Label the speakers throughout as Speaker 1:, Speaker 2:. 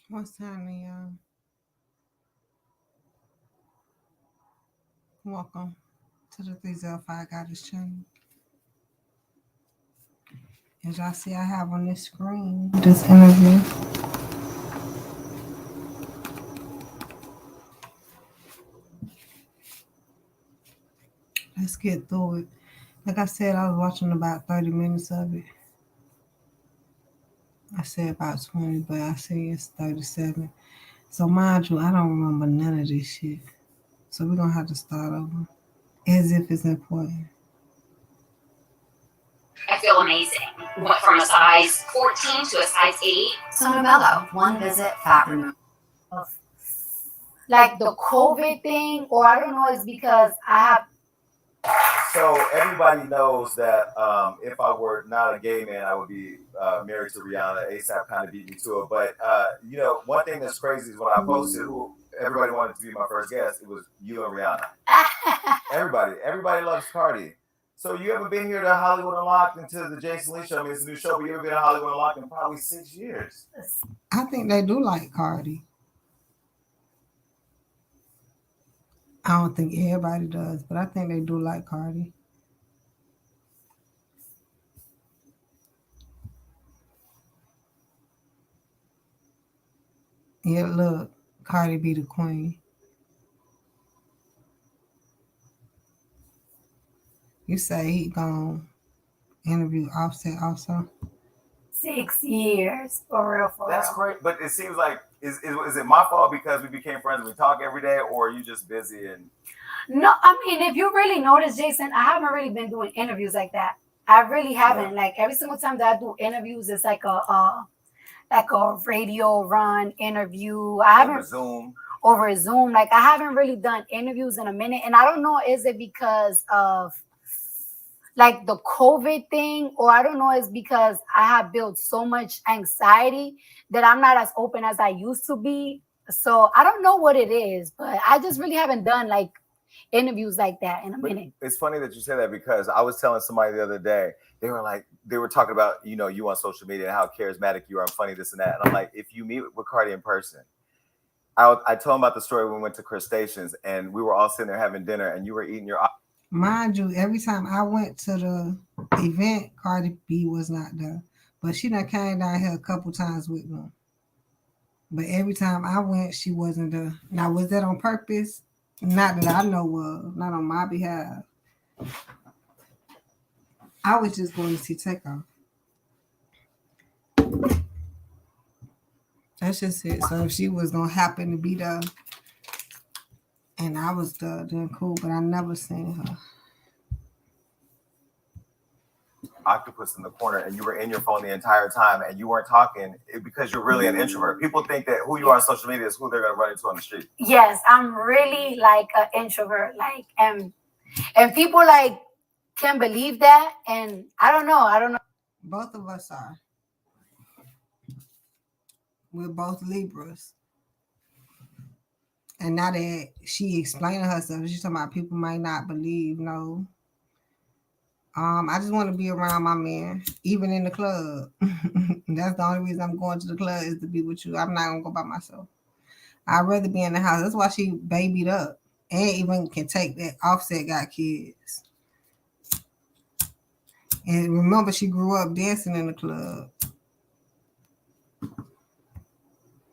Speaker 1: What's happening, y'all? Welcome to the 305 Goddess channel. As y'all see, I have on this screen this interview. Let's get through it. Like I said, I was watching about 30 minutes of it. I said about 20, but I see it's 37. So mind you, I don't remember none of this shit. So we're gonna have to start over. As if it's important.
Speaker 2: I feel amazing. Went from a size 14 to a size 8.
Speaker 3: So Novello, one visit, fat removal.
Speaker 4: Like the COVID thing, or I don't know, it's because I have.
Speaker 5: So everybody knows that if I were not a gay man, I would be married to Rihanna. ASAP kind of beat me to it. But, one thing that's crazy is when I posted who everybody wanted to be my first guest, it was you and Rihanna. Everybody loves Cardi. So you haven't been here to Hollywood Unlocked and to the Jason Lee show. I mean, it's a new show, but you haven't been to Hollywood Unlocked in probably 6 years.
Speaker 1: I think they do like Cardi. I don't think everybody does, but I think they do like Cardi. Yeah, look, Cardi be the queen. You say he gonna interview Offset also?
Speaker 4: 6 years, for real.
Speaker 5: That's great, but it seems like is it my fault because we became friends and we talk every day, or are you just busy and?
Speaker 4: No, I mean, if you really notice, Jason, I haven't really been doing interviews like that. I really haven't. Yeah. Like every single time that I do interviews, it's like a radio run interview. I haven't over Zoom. Like I haven't really done interviews in a minute, and I don't know, is it because of like the COVID thing, or I don't know, it's because I have built so much anxiety that I'm not as open as I used to be. So I don't know what it is, but I just really haven't done like interviews like that in a minute.
Speaker 5: It's funny that you say that because I was telling somebody the other day, they were talking about, you on social media and how charismatic you are and funny, this and that. And I'm like, if you meet with Cardi in person, I told him about the story when we went to Crustaceans and we were all sitting there having dinner and you were eating your.
Speaker 1: Mind you, every time I went to the event, Cardi B was not there. But she done came down here a couple times with me. But every time I went, she wasn't there. Now, was that on purpose? Not that I know of. Not on my behalf. I was just going to see Takeoff. That's just it. So if she was going to happen to be there, and I was there, then cool. But I never seen her.
Speaker 5: Octopus in the corner and you were in your phone the entire time and you weren't talking because you're really an introvert. People think that who you are on social media is who they're going to run into on the street.
Speaker 4: Yes, I'm really like an introvert, like, and people like can believe that, and I don't know.
Speaker 1: Both of us are. We're both Libras. And now that she explaining herself, she's talking about people might not believe, no. I just want to be around my man, even in the club. That's the only reason I'm going to the club, is to be with you. I'm not gonna go by myself. I'd rather be in the house. That's why she babied up and even can take that. Offset got kids. And remember, she grew up dancing in the club.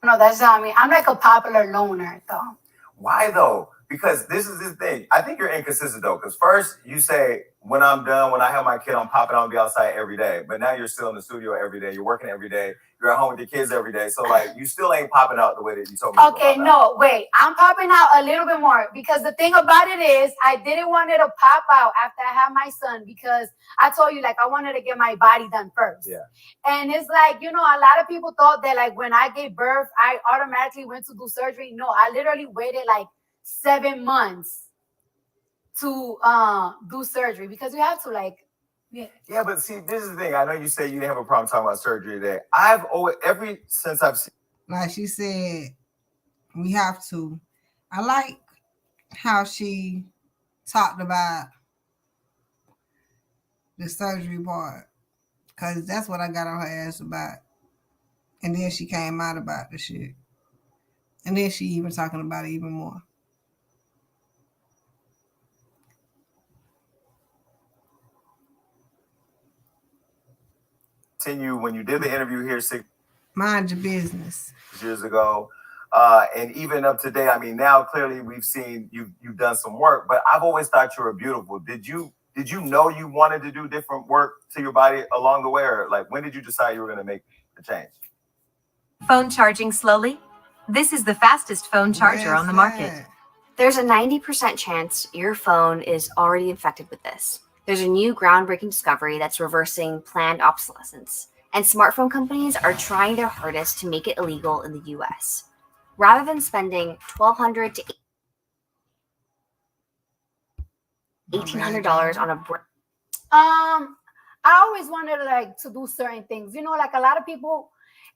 Speaker 4: No, that's not me. I'm like a popular loner, though.
Speaker 5: Why though? Because this is the thing. I think you're inconsistent though. Because first you say, when I'm done, when I have my kid, I'm popping out and be outside every day. But now you're still in the studio every day. You're working every day. You're at home with your kids every day. So like, you still ain't popping out the way that you told me.
Speaker 4: Okay, no, wait. I'm popping out a little bit more because the thing about it is I didn't want it to pop out after I had my son because I told you, like, I wanted to get my body done first.
Speaker 5: Yeah.
Speaker 4: And it's like, a lot of people thought that like when I gave birth, I automatically went to do surgery. No, I literally waited like 7 months to do surgery because you have to like.
Speaker 5: Yeah, but see, this is the thing. I know you say you didn't have a problem talking about surgery today. Since I've seen,
Speaker 1: like she said, we have to. I like how she talked about the surgery part, because that's what I got on her ass about. And then she came out about the shit. And then she even talking about it even more.
Speaker 5: Continue when you did the interview here 6
Speaker 1: Mind your business.
Speaker 5: years ago, and even up to date. I mean, now clearly we've seen you've done some work, but I've always thought you were beautiful. Did you know you wanted to do different work to your body along the way, or like when did you decide you were going to make the change?
Speaker 6: Phone charging slowly? This is the fastest phone charger on the market.
Speaker 3: There's a 90% chance your phone is already infected with this. There's a new groundbreaking discovery that's reversing planned obsolescence, and smartphone companies are trying their hardest to make it illegal in the US. Rather than spending $1,200 to $1,800 on a
Speaker 4: I always wanted like to do certain things, like a lot of people,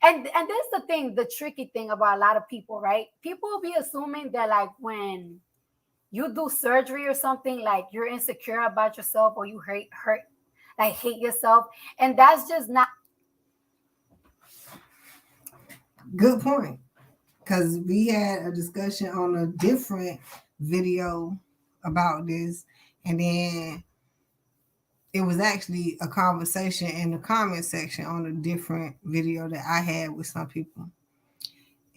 Speaker 4: and this is the thing, the tricky thing about a lot of people, right? People will be assuming that like when you do surgery or something, like you're insecure about yourself or you hate yourself, and that's just not.
Speaker 1: Good point. Because we had a discussion on a different video about this, and then it was actually a conversation in the comment section on a different video that I had with some people.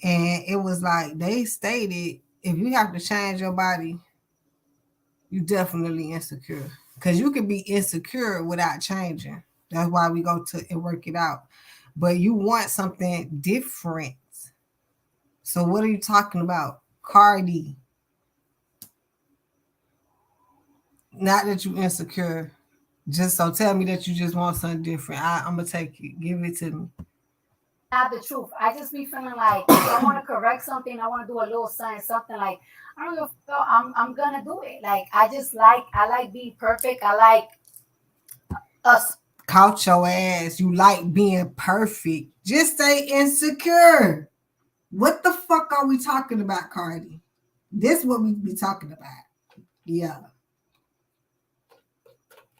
Speaker 1: And it was like they stated, if you have to change your body, you definitely insecure. Because you can be insecure without changing. That's why we go to and work it out. But you want something different. So what are you talking about? Cardi. Not that you insecure. Just so tell me that you just want something different. I'm going to take it. Give it to me.
Speaker 4: Not the truth. I just be feeling like if I want to correct something, I want to do a little something like, I don't know, I'm going to do it. Like, I like being perfect. I like us.
Speaker 1: Couch your ass. You like being perfect. Just stay insecure. What the fuck are we talking about, Cardi? This is what we be talking about. Yeah.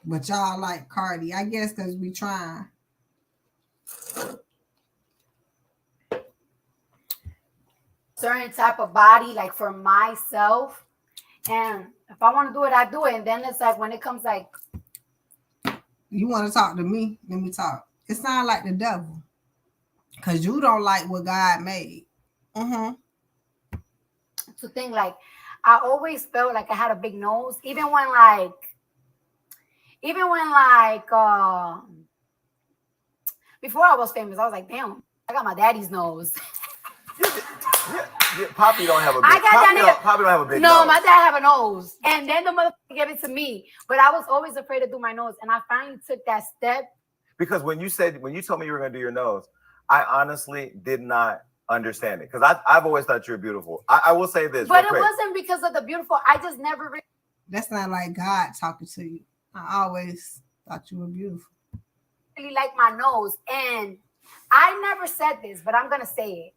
Speaker 1: But y'all like Cardi. I guess because we trying.
Speaker 4: Certain type of body, like for myself. And if I want to do it, I do it. And then it's like when it comes like.
Speaker 1: You want to talk to me? Let me talk. It sounds like the devil. Because you don't like what God made. Mm-hmm.
Speaker 4: To think like, I always felt like I had a big nose. Even when before I was famous, I was like, damn, I got my daddy's nose.
Speaker 5: Yeah, Poppy don't have a big. Poppy don't have a big.
Speaker 4: No,
Speaker 5: nose.
Speaker 4: my dad have a nose, and then the motherfucker gave it to me. But I was always afraid to do my nose, and I finally took that step.
Speaker 5: Because when you told me you were going to do your nose, I honestly did not understand it. Because I've always thought you were beautiful. I will say this,
Speaker 4: but it wasn't because of the beautiful. I just never.
Speaker 1: That's not like God talking to you. I always thought you were beautiful.
Speaker 4: Really like my nose, and I never said this, but I'm gonna say it.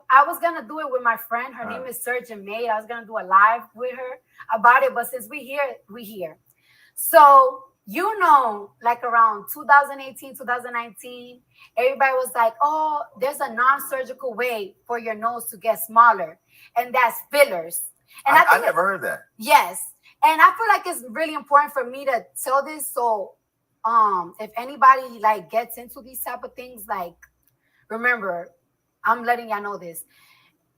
Speaker 4: I was gonna do it with my friend. Her name is Surgeon Maid. I was gonna do a live with her about it, but since we here. So like around 2018, 2019, everybody was like, "Oh, there's a non-surgical way for your nose to get smaller, and that's fillers." And
Speaker 5: I never heard that.
Speaker 4: Yes, and I feel like it's really important for me to tell this. So, if anybody like gets into these type of things, like, remember, I'm letting y'all know this.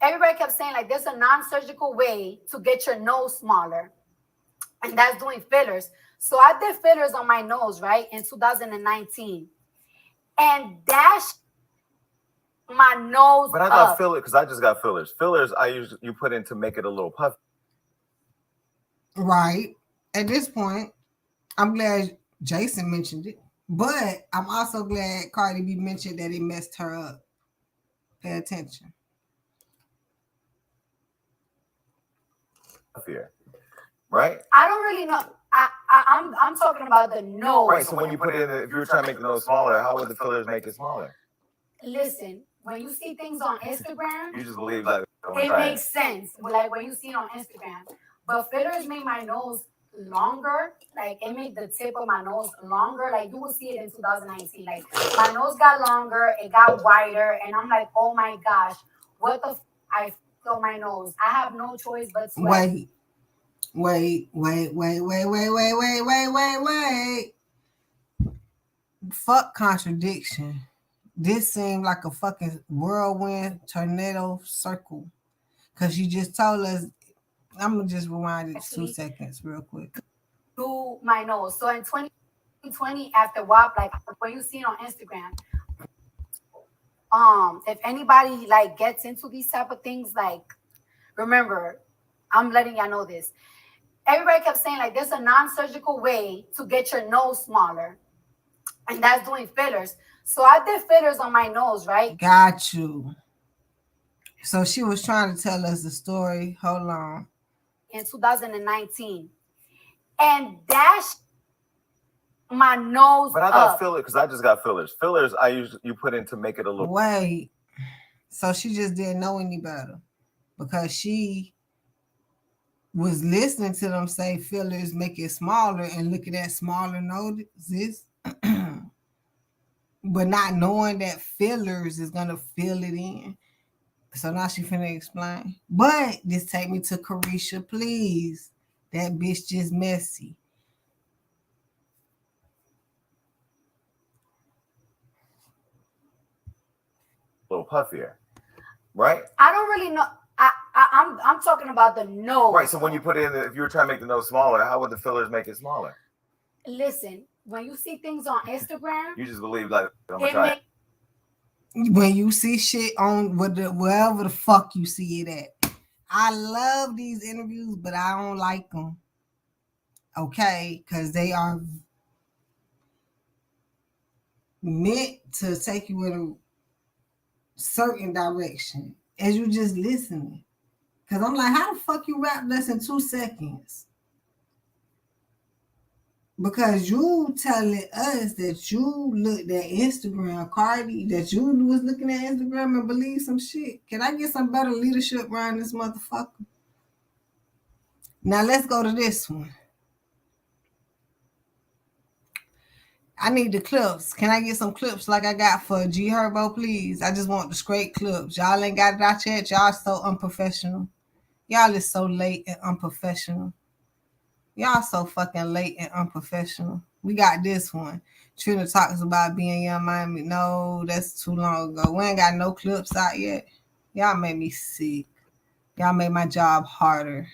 Speaker 4: Everybody kept saying like there's a non-surgical way to get your nose smaller, and that's doing fillers. So I did fillers on my nose, right, in 2019, and that's my nose.
Speaker 5: But I thought fillers, because I just got fillers. Fillers you put in to make it a little puffy.
Speaker 1: Right. At this point, I'm glad Jason mentioned it, but I'm also glad Cardi B mentioned that it messed her up. Pay attention.
Speaker 5: Fear, right?
Speaker 4: I don't really know. I'm talking about the nose.
Speaker 5: Right. So when you put it in, if you were trying to make the nose smaller, how would the fillers make it smaller?
Speaker 4: Listen, when you see things on Instagram,
Speaker 5: you just believe that
Speaker 4: it makes sense. Like when you see it on Instagram, but fillers make my nose longer. Like it made the tip of my nose longer. Like you will see it in 2019. Like my nose got longer, it got wider, and I'm like, oh my gosh, what the? I on my nose. I have no choice but to
Speaker 1: Wait. Fuck contradiction. This seemed like a fucking whirlwind tornado circle. Cause you just told us. I'm gonna just rewind it 2 seconds real quick.
Speaker 4: do my nose. So in 2020, after WAP, like when you see it on Instagram, if anybody like gets into these type of things, like remember, I'm letting y'all know this. Everybody kept saying like there's a non-surgical way to get your nose smaller, and that's doing fillers. So I did fillers on my nose, right?
Speaker 1: Got you. So she was trying to tell us the story. Hold on.
Speaker 4: In 2019, and dash my nose.
Speaker 5: But I thought fillers, because I just got fillers. Fillers, you put in to make it a little.
Speaker 1: Wait. So she just didn't know any better because she was listening to them say fillers make it smaller and look at that smaller noses, but not knowing that fillers is gonna fill it in. So now she finna explain. But this take me to Carisha, please. That bitch just messy.
Speaker 5: A little puffier, right?
Speaker 4: I don't really know. I'm talking about the nose.
Speaker 5: Right. So when you put in, if you were trying to make the nose smaller, how would the fillers make it smaller?
Speaker 4: Listen, when you see things on Instagram,
Speaker 5: you just believe like I'm gonna try it.
Speaker 1: When you see shit on wherever the fuck you see it at. I love these interviews, but I don't like them. Okay, because they are meant to take you in a certain direction as you just listening. Because I'm like, how the fuck you rap less than 2 seconds? Because you telling us that you looked at Instagram, Cardi, that you was looking at Instagram and believe some shit. Can I get some better leadership around this motherfucker? Now let's go to this one. I need the clips. Can I get some clips like I got for G Herbo, please? I just want the straight clips. Y'all ain't got it out yet. Y'all so unprofessional. Y'all is so late and unprofessional. Y'all so fucking late and unprofessional. We got this one. Trina talks about being young Miami. No, that's too long ago. We ain't got no clips out yet. Y'all made me sick. Y'all made my job harder.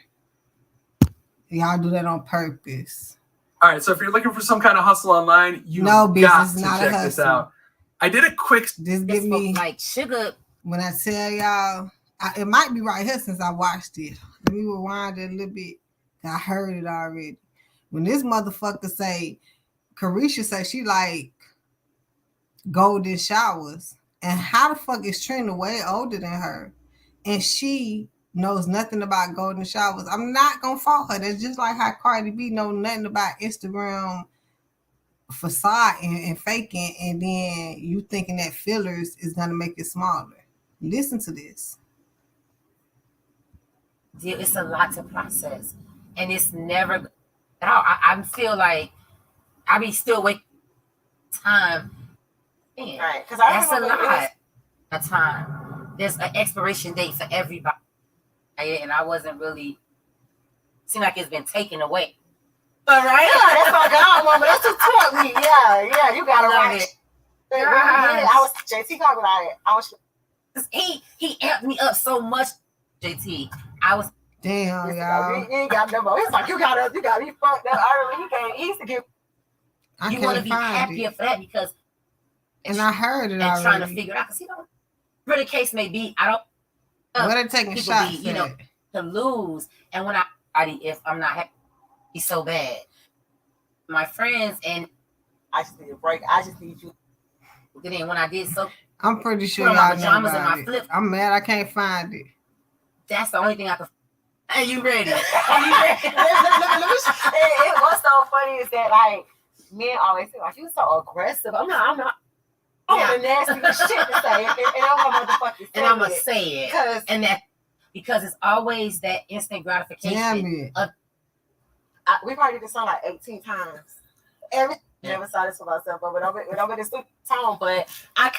Speaker 1: Y'all do that on purpose.
Speaker 7: All right, so if you're looking for some kind of hustle online, you got to check this out. I did a quick.
Speaker 1: This give me
Speaker 3: like sugar.
Speaker 1: When I tell y'all, it might be right here since I watched it. Let me rewind it a little bit. I heard it already. When this motherfucker say, Carisha say she like golden showers, and how the fuck is Trina way older than her, and she knows nothing about golden showers? I'm not gonna fault her. That's just like how Cardi B know nothing about Instagram facade and faking, and then you thinking that fillers is gonna make it smaller. Listen to this.
Speaker 8: It's a lot to process, and it's never. I feel like I be still waiting time. Man, right? Because that's a lot of time. There's an expiration date for everybody, and I wasn't really. Seem like it's been taken away. But right, yeah, that's my God one. But that's what taught me. Yeah, you gotta love it. I was JT talking about it. I was. He amped me up so much. JT, I was.
Speaker 1: Damn, y'all.
Speaker 8: You ain't got no more. It's like you got me fucked up early. He used to give. You want to be happier for that because.
Speaker 1: And I heard it already.
Speaker 8: Trying to figure it out because whatever the case may be, I don't.
Speaker 1: What are taking shots?
Speaker 8: To lose, and when if I'm not happy, it's so bad. My friends and I just need a break. I just need you. Then when I did so,
Speaker 1: I'm pretty sure y'all know about it. I'm mad I can't find it.
Speaker 8: That's the only thing I could. Are you ready? Let me, it was so funny is that like men always say like you so aggressive. I'm not. Oh, the nastiest shit to say, and I'm gonna motherfucking say and I'm gonna say it, because it's always that instant gratification. We've already did this song like 18 times. Never saw this for myself, but when I'm in this tone, but I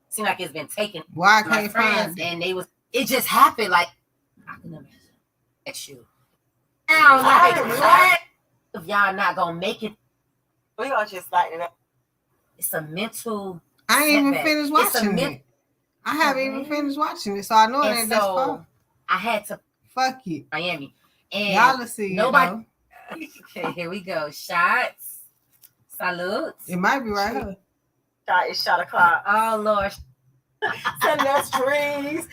Speaker 8: seem like it's been taken.
Speaker 1: Why I can't find it?
Speaker 8: And it just happened like I can never at you. Now, like, what? If y'all not gonna make it,
Speaker 9: we gonna just lighten it up.
Speaker 8: It's a mental.
Speaker 1: I ain't even finished watching it. I haven't even finished watching it, so I know it ain't this far.
Speaker 8: I had to
Speaker 1: fuck it,
Speaker 8: Miami, and
Speaker 1: y'all see
Speaker 8: nobody. Okay, here we go. Shots, salutes.
Speaker 1: It might be right here.
Speaker 9: It's shot o'clock.
Speaker 8: Oh Lord.
Speaker 9: Send us trees.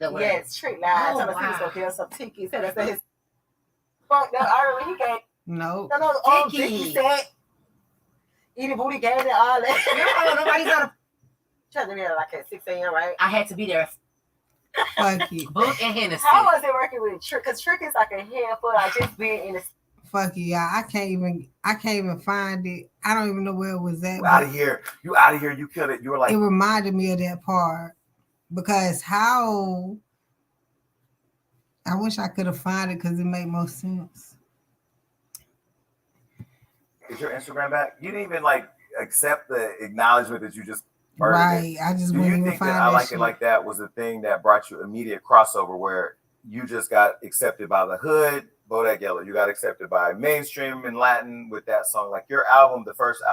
Speaker 9: Yes, treat live.
Speaker 8: Oh,
Speaker 9: Tell us he was gonna give us some tiki. Said us that his. Fuck no, I remember he gave.
Speaker 1: No.
Speaker 9: Tiki said. Eating booty game and all that.
Speaker 8: No, nobody's gonna.
Speaker 9: Trying to be there like at 6 a.m. right?
Speaker 8: I had to be there.
Speaker 1: Fuck it.
Speaker 8: Book and Hennessy.
Speaker 9: How was it working with Trick? Because Trick is like a handful. I just been in the.
Speaker 1: Fuck it, y'all. I can't even find it. I don't even know where it was at.
Speaker 5: You out of here. You out of here. You killed it. You were like.
Speaker 1: It reminded me of that part because how. I wish I could have found it because it made more sense.
Speaker 5: Is your Instagram back? You didn't even like accept the acknowledgement that you just
Speaker 1: right.
Speaker 5: It.
Speaker 1: I just
Speaker 5: do
Speaker 1: wouldn't
Speaker 5: you
Speaker 1: even
Speaker 5: think
Speaker 1: find
Speaker 5: that I like
Speaker 1: shit.
Speaker 5: it like that was the thing that brought you immediate crossover where you just got accepted by the hood, Bodak Yellow. You got accepted by mainstream and Latin with that song. Like your album, the first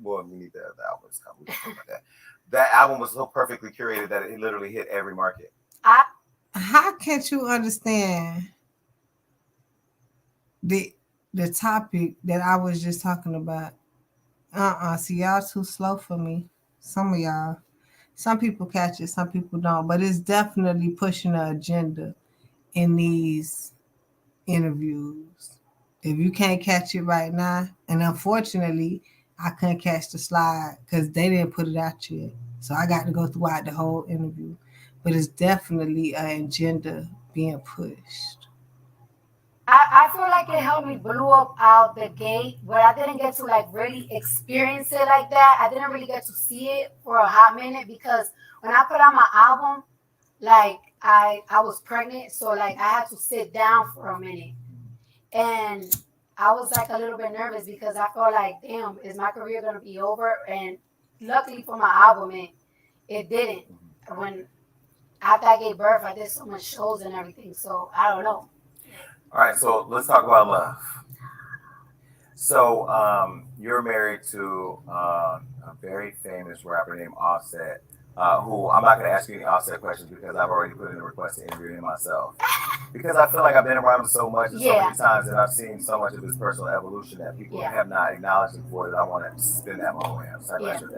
Speaker 5: well, we need the album to come. We can talk about that. That album was so perfectly curated that it literally hit every market.
Speaker 1: How can't you understand the topic that I was just talking about? See, y'all too slow for me. Some of y'all. Some people catch it, some people don't. But it's definitely pushing the agenda in these interviews. If you can't catch it right now, and unfortunately, I couldn't catch the slide because they didn't put it out yet. So I got to go throughout the whole interview. But it's definitely an agenda being pushed.
Speaker 4: I feel like it helped me blew up out the gate, but I didn't get to like really experience it like that. I didn't really get to see it for a hot minute because when I put out my album, like I was pregnant, so like I had to sit down for a minute. And I was like a little bit nervous because I felt like, damn, is my career gonna be over? And luckily for my album, it didn't. When after I gave birth, I did so much shows and everything, so I don't know.
Speaker 5: All right, so let's talk about love. So you're married to a very famous rapper named Offset, who I'm not going to ask you any Offset questions because I've already put in a request to interview him myself. Because I feel like I've been around him so much and so many times, and I've seen so much of his personal evolution that people have not acknowledged him for that I want to spend that moment with him. So I with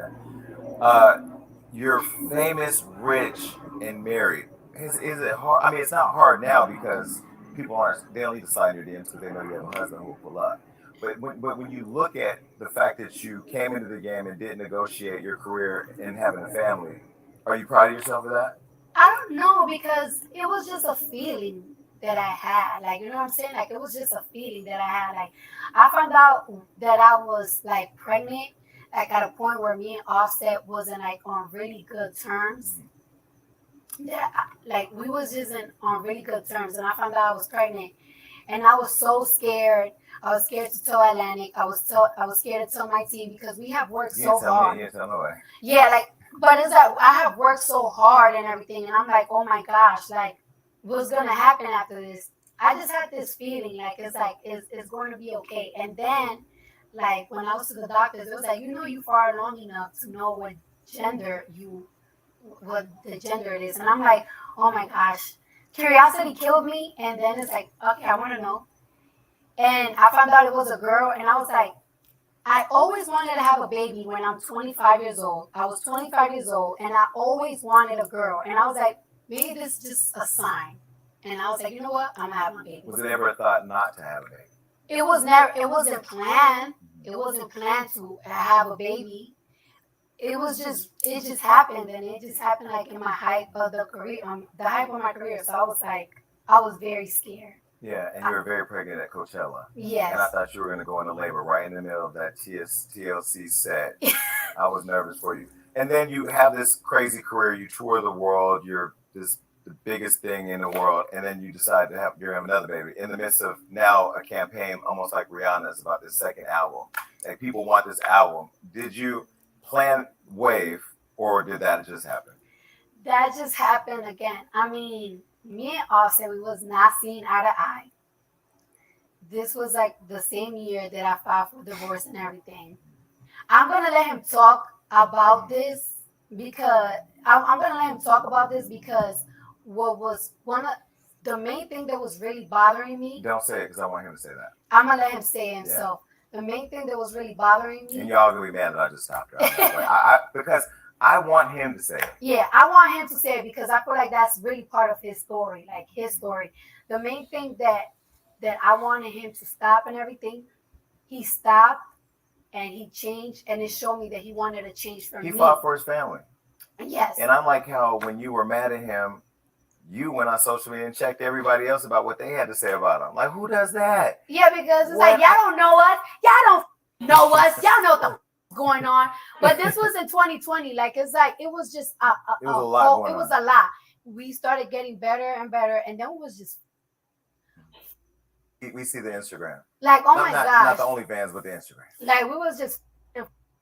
Speaker 5: that. You're famous, rich, and married. Is it hard? I mean, it's not hard now because people they don't need to sign your DMs because they know you have a husband who will pull up. But when you look at the fact that you came into the game and didn't negotiate your career and having a family, are you proud of yourself for that?
Speaker 4: I don't know because it was just a feeling that I had. Like, you know what I'm saying? Like, it was just a feeling that I had. Like, I found out that I was like pregnant, like at a point where me and Offset wasn't like on really good terms. Yeah, like we was just on really good terms, and I found out I was pregnant, and I was so scared. I was scared to tell Atlantic. I was scared to tell my team because we have worked so hard. Yeah, like, but it's like I have worked so hard and everything, and I'm like, oh my gosh, like, what's gonna happen after this? I just had this feeling like it's going to be okay. And then, like when I was to the doctors, it was like, you far long enough to know what the gender it is. And I'm like, oh my gosh, curiosity killed me. And then it's like, okay, I want to know. And I found out it was a girl, and I was like, I always wanted to have a baby when I'm 25 years old. I was 25 years old, and I always wanted a girl. And I was like, maybe this is just a sign. And I was like, you know what? I'm gonna have my baby.
Speaker 5: Was it ever a thought not to have a baby?
Speaker 4: It wasn't planned. It wasn't planned to have a baby. It just happened, and it just happened like in my height of the career, the height of my career. So I was very scared.
Speaker 5: Yeah, and you were very pregnant at Coachella.
Speaker 4: Yes.
Speaker 5: And I thought you were going to go into labor right in the middle of that TLC set. I was nervous for you. And then you have this crazy career. You tour the world. You're the biggest thing in the world. And then you decide to have another baby in the midst of now a campaign almost like Rihanna's about this second album. Like people want this album. Did you plan Wave or did that just happen?
Speaker 4: That just happened again. I mean, Me and Offset, we was not seeing eye to eye. This was like the same year that I filed for divorce and everything. I'm gonna let him talk about this because I'm gonna let him talk about this because what was one of the main thing that was really bothering me.
Speaker 5: Don't say it because I want him to say that.
Speaker 4: I'm gonna let him say it himself. Yeah. The main thing that was really bothering me.
Speaker 5: And y'all gonna be mad that I just stopped her. Because I want him to say it.
Speaker 4: Yeah, I want him to say it because I feel like that's really part of his story, like his story. The main thing that I wanted him to stop and everything, he stopped and he changed, and it showed me that he wanted to change for me.
Speaker 5: He fought for his family.
Speaker 4: Yes.
Speaker 5: And I like how when you were mad at him, you went on social media and checked everybody else about what they had to say about him. Like, who does that?
Speaker 4: Yeah, because it's like, y'all don't know us. Y'all don't know us. Y'all know what the going on. But this was in 2020. Like, it's like, it was just
Speaker 5: it was a lot going on.
Speaker 4: It was a lot. We started getting better and better, and then it was just.
Speaker 5: We see the Instagram.
Speaker 4: Like, oh my gosh.
Speaker 5: Not the OnlyFans, but the Instagram.
Speaker 4: Like, we was just,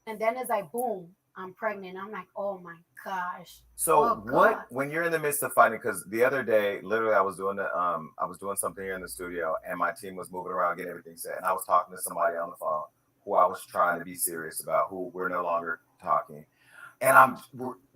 Speaker 4: and then it's like, boom, I'm pregnant. I'm like, oh my gosh.
Speaker 5: So when you're in the midst of fighting, because the other day, literally, I was doing something here in the studio, and my team was moving around, getting everything set, and I was talking to somebody on the phone who I was trying to be serious about, who we're no longer talking, and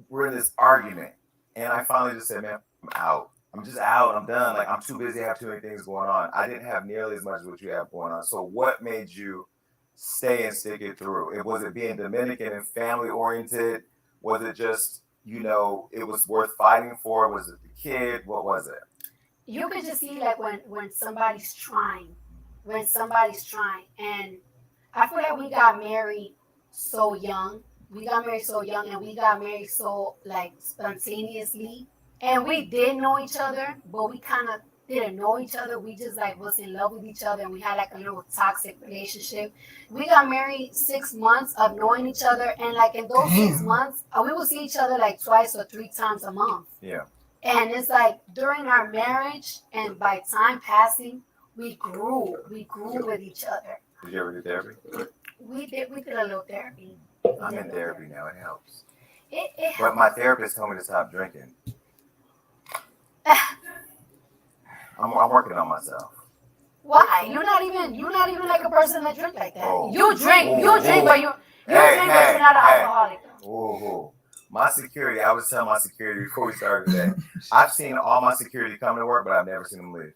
Speaker 5: we're in this argument, and I finally just said, man, I'm out. I'm just out. I'm done. Like, I'm too busy. I have too many things going on. I didn't have nearly as much as what you have going on. So what made you stay and stick it through? Was it being Dominican and family oriented? Was it just, it was worth fighting for? Was it the kid? What was it?
Speaker 4: You could just see like when somebody's trying. And I feel like we got married so young. And we got married so like spontaneously. And we did know each other, but we kind of didn't know each other. We just like was in love with each other, and we had like a little toxic relationship. We got married 6 months of knowing each other, and like in those 6 months, we would see each other like 2 or 3 times a month.
Speaker 5: Yeah.
Speaker 4: And it's like during our marriage, and by time passing, we grew with each other.
Speaker 5: Did you ever do therapy?
Speaker 4: We did a little therapy.
Speaker 5: I'm in therapy now. It helps.
Speaker 4: It helps.
Speaker 5: But my therapist told me to stop drinking. I'm working on myself.
Speaker 4: Why? You're not even like a person that drink like that.
Speaker 5: Oh.
Speaker 4: You drink, but but you're not an alcoholic.
Speaker 5: Oh. My security, I was telling my security before we started today, I've seen all my security come to work, but I've never seen them leave.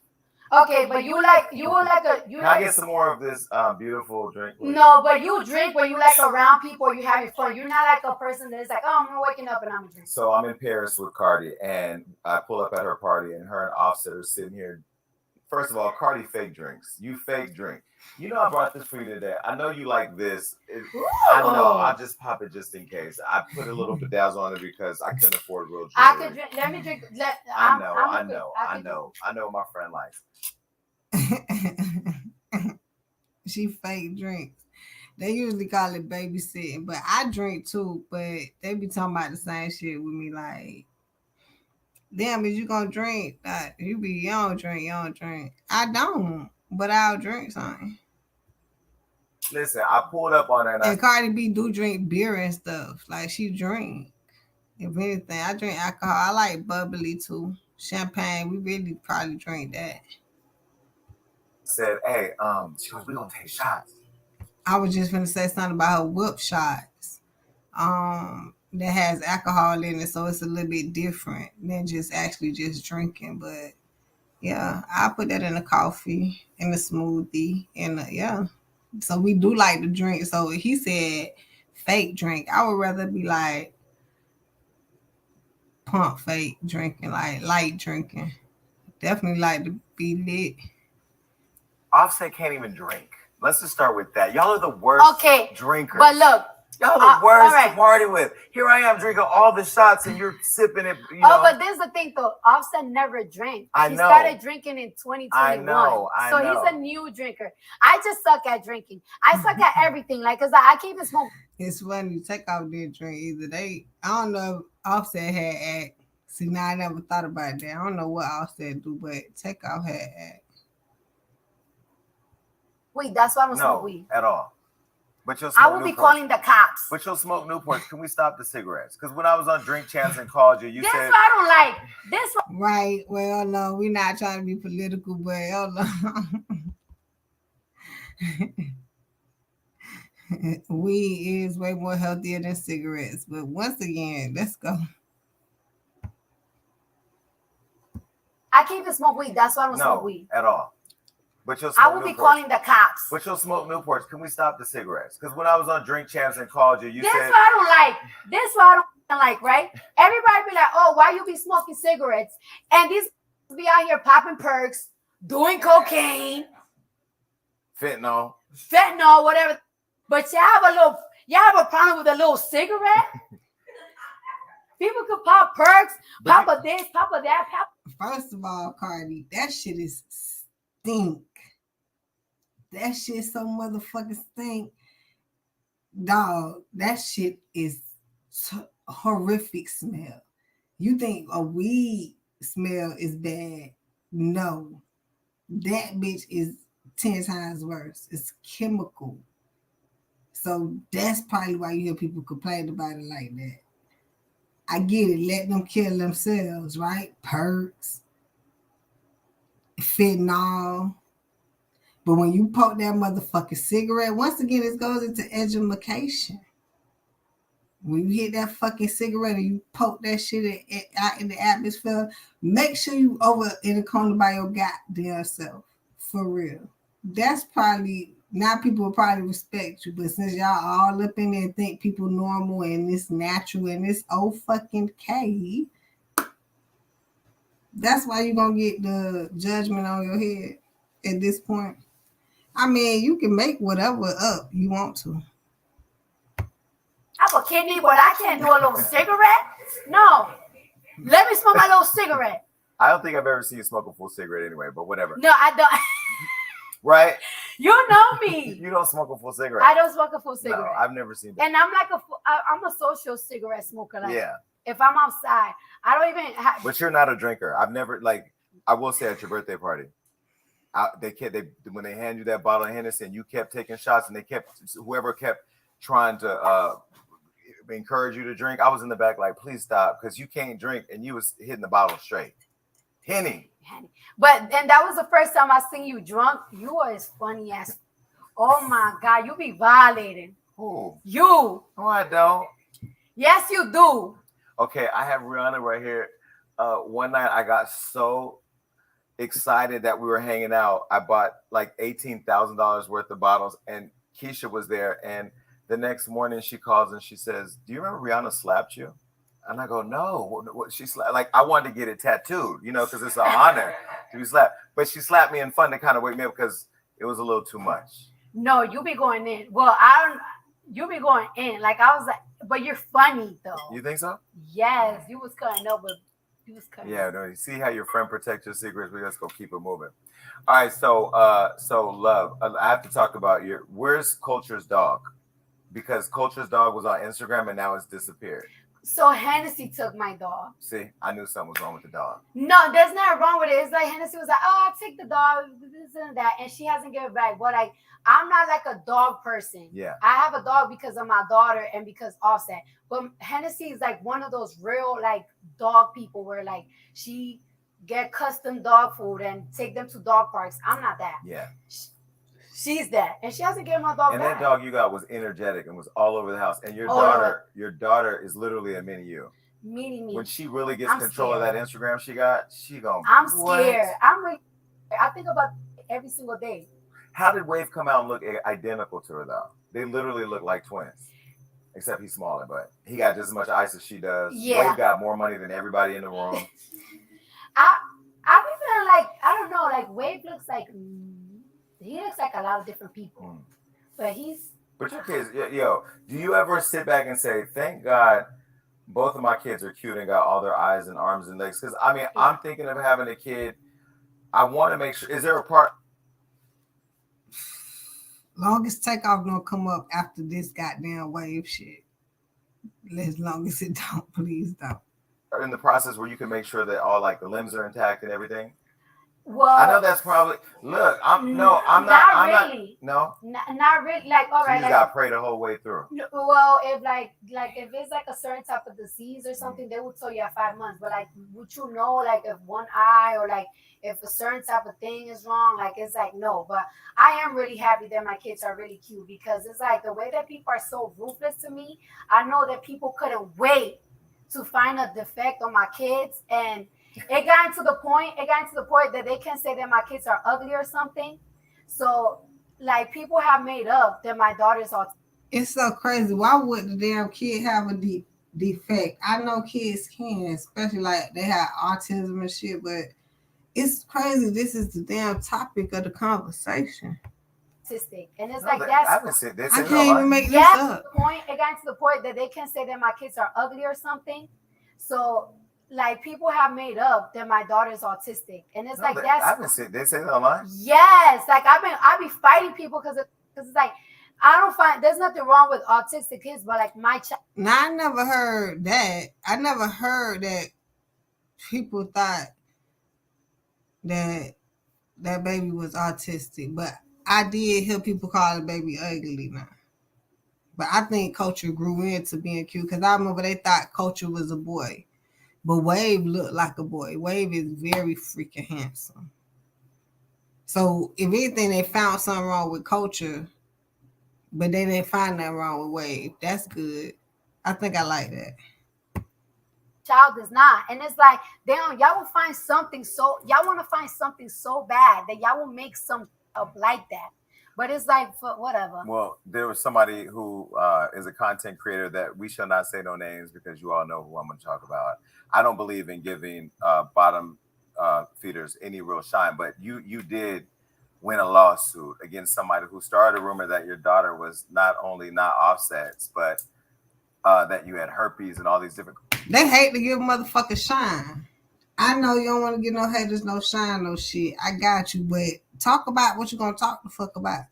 Speaker 4: Okay, but Can
Speaker 5: I get some more of this beautiful drink? Please?
Speaker 4: No, but you drink when you like around people, you're having fun. You're not like a person that's like, oh, I'm waking up and I'm drinking.
Speaker 5: So I'm in Paris with Cardi, and I pull up at her party, and her and Offset are sitting here. First of all, Cardi fake drinks. You fake drink. I brought this for you today. I know you like this. I know. I'll just pop it just in case. I put a little bedazzle on it because I couldn't afford real jewelry.
Speaker 4: I could drink. Let me drink.
Speaker 5: I know. My friend likes.
Speaker 1: She fake drinks. They usually call it babysitting, but I drink too. But they be talking about the same shit with me, like, damn, is you gonna drink? You don't drink. I don't, but I'll drink something.
Speaker 5: Listen, I pulled up on her,
Speaker 1: and Cardi B do drink beer and stuff. Like, she drink. If anything, I drink alcohol. I like bubbly too. Champagne. We really probably drink that.
Speaker 5: Said, hey, she goes, we gonna take shots.
Speaker 1: I was just gonna say something about her whip shots. That has alcohol in it, so it's a little bit different than just drinking. But yeah, I put that in a coffee, in a smoothie, yeah. So we do like to drink. So he said fake drink. I would rather be like pump fake drinking, like light drinking. Definitely like to be lit.
Speaker 5: Offset can't even drink. Let's just start with that. Y'all are the worst drinkers.
Speaker 4: But look,
Speaker 5: y'all are the worst to party with. Here I am drinking all the shots and you're sipping it.
Speaker 4: Oh, but there's the thing though. Offset never drank. He started drinking in 2021. I know. He's a new drinker. I just suck at drinking. I suck at everything. Like, cause I keep it smoking.
Speaker 1: It's funny. Takeoff didn't drink either. I don't know if Offset had act. See, now I never thought about that. I don't know what Offset do, but Takeoff had act.
Speaker 4: Wait, that's why I don't smoke weed.
Speaker 5: At all. But you'll
Speaker 4: I
Speaker 5: smoke
Speaker 4: will be
Speaker 5: Newports.
Speaker 4: calling the cops.
Speaker 5: But you'll smoke Newports. Can we stop the cigarettes? Because when I was on Drink Champs and called you,
Speaker 4: This
Speaker 5: said...
Speaker 4: what I don't like. This what...
Speaker 1: Right. Well, no, we're not trying to be political, but hello. Weed is way more healthier than cigarettes. But once again, let's go.
Speaker 4: I can't even smoke weed. That's why I don't smoke weed.
Speaker 5: At all. But you'll
Speaker 4: I
Speaker 5: smoke
Speaker 4: will be
Speaker 5: Newports.
Speaker 4: calling the cops.
Speaker 5: But you'll smoke Newports. Can we stop the cigarettes? Because when I was on Drink Champs and called you,
Speaker 4: this
Speaker 5: said...
Speaker 4: This what I don't like. This what I don't like, right? Everybody be like, oh, why you be smoking cigarettes? And these be out here popping perks, doing cocaine.
Speaker 5: Fentanyl,
Speaker 4: whatever. But you have a problem with a little cigarette? People could pop perks, pop a this, pop a that, pop.
Speaker 1: First of all, Cardi, that shit is stink. That shit so motherfucking stink. Dog, that shit is horrific smell. You think a weed smell is bad? No. That bitch is 10 times worse. It's chemical. So that's probably why you hear people complain about it like that. I get it. Let them kill themselves, right? Perks, fentanyl. But when you poke that motherfucking cigarette, once again, it goes into education. When you hit that fucking cigarette and you poke that shit out in the atmosphere, make sure you over in the corner by your goddamn self. For real. That's probably, now people will probably respect you, but since y'all all up in there and think people normal and it's natural and it's fucking K, that's why you're going to get the judgment on your head at this point. I mean, you can make whatever up you want to.
Speaker 4: I have a kidney, but I can't do a little cigarette? No. Let me smoke my little cigarette.
Speaker 5: I don't think I've ever seen you smoke a full cigarette anyway, but whatever.
Speaker 4: No, I don't.
Speaker 5: Right?
Speaker 4: You know me.
Speaker 5: You don't smoke a full cigarette.
Speaker 4: I don't smoke a full cigarette.
Speaker 5: No, I've never seen that.
Speaker 4: And I'm a social cigarette smoker. Like,
Speaker 5: yeah.
Speaker 4: If I'm outside, I don't even have.
Speaker 5: But you're not a drinker. I've never, I will say at your birthday party, when they hand you that bottle of Hennessy and you kept taking shots and whoever kept trying to encourage you to drink, I was in the back like, please stop, because you can't drink, and you was hitting the bottle straight. Henny.
Speaker 4: But then that was the first time I seen you drunk. You are as funny as, oh my God, you be violating.
Speaker 5: Who?
Speaker 4: You.
Speaker 5: No, I don't.
Speaker 4: Yes, you do.
Speaker 5: Okay, I have Rihanna right here. One night I got so excited that we were hanging out. I bought like $18,000 worth of bottles, and Keisha was there. And the next morning she calls and she says, "Do you remember Rihanna slapped you?" And I go, "No, what she slapped?" Like, I wanted to get it tattooed, because it's an honor to be slapped. But she slapped me in fun to kind of wake me up because it was a little too much.
Speaker 4: No, you be going in. Well, you be going in. Like, I was like, but you're funny though.
Speaker 5: You think so?
Speaker 4: Yes, you was cutting up, but you was cutting.
Speaker 5: Yeah, no, you see how your friend protects your secrets. We just go keep it moving. All right, so Love, I have to talk about where's Culture's dog? Because Culture's dog was on Instagram and now it's disappeared.
Speaker 4: So Hennessy took my dog.
Speaker 5: See, I knew something was wrong with the dog.
Speaker 4: No, there's nothing wrong with it. It's like Hennessy was like, "Oh, I'll take the dog, this and that," and she hasn't given it back. But I'm not like a dog person.
Speaker 5: Yeah.
Speaker 4: I have a dog because of my daughter and because Offset. But Hennessy is like one of those real dog people where she get custom dog food and take them to dog parks. I'm not that.
Speaker 5: Yeah.
Speaker 4: She's that, and she hasn't given my dog
Speaker 5: and
Speaker 4: back.
Speaker 5: That dog you got was energetic and was all over the house. And your daughter is literally a mini you.
Speaker 4: Mini me.
Speaker 5: When she really gets control of that Instagram she got, she gonna.
Speaker 4: I'm scared. I think about it every single day.
Speaker 5: How did Wave come out and look identical to her though? They literally look like twins, except he's smaller, but he got just as much ice as she does.
Speaker 4: Yeah.
Speaker 5: Wave got more money than everybody in the room.
Speaker 4: I've been feeling I don't know, Wave looks like. He looks like a lot of different people, but he's.
Speaker 5: But your kids, do you ever sit back and say, "Thank God, both of my kids are cute and got all their eyes and arms and legs"? Because I'm thinking of having a kid. I want to make sure. Is there a part?
Speaker 1: Long as Takeoff don't come up after this goddamn Wave shit. As long as it don't, please don't.
Speaker 5: In the process where you can make sure that all the limbs are intact and everything.
Speaker 4: Well,
Speaker 5: I know that's probably. Look, I'm not really. No,
Speaker 4: not really. Like, all right,
Speaker 5: you just gotta pray the whole way through.
Speaker 4: Well, if if it's like a certain type of disease or something, they would tell you at 5 months. But like, would you know, like, if one eye or like if a certain type of thing is wrong, like it's like no. But I am really happy that my kids are really cute because it's like the way that people are so ruthless to me. I know that people couldn't wait to find a defect on my kids, and it got to the point that they can say that my kids are ugly or something. So like people have made up that my daughter's autistic.
Speaker 1: It's so crazy. Why would the damn kid have a defect? I know kids can, especially like they have autism and shit, but it's crazy. This is the damn topic of the conversation.
Speaker 4: And it's like that's
Speaker 1: I can't even make this up.
Speaker 4: It got to the point that they can say that my kids are ugly or something. So like people have made up that my daughter's autistic, and it's like that's.
Speaker 5: I've been saying they say that online.
Speaker 4: Yes, like I be fighting people because it's like I don't find there's nothing wrong with autistic kids, but like my child.
Speaker 1: Now I never heard that. I never heard that people thought that baby was autistic, but I did hear people call the baby ugly now. But I think Culture grew into being cute because I remember they thought Culture was a boy. But Wave looked like a boy. Wave is very freaking handsome. So if anything, they found something wrong with Culture, but they didn't find nothing wrong with Wave. That's good. I think I like that.
Speaker 4: Child is not, and it's like y'all will find something y'all want to find something so bad that y'all will make some up like that. But it's like for whatever.
Speaker 5: Well, there was somebody who is a content creator that we shall not say no names because you all know who I'm going to talk about. I don't believe in giving bottom feeders any real shine, but you did win a lawsuit against somebody who started a rumor that your daughter was not only not Offset's, but that you had herpes and all these different.
Speaker 1: They hate to give motherfuckers shine. I know you don't want to give no haters no shine, no shit. I got you, but talk about what you're gonna talk the fuck about.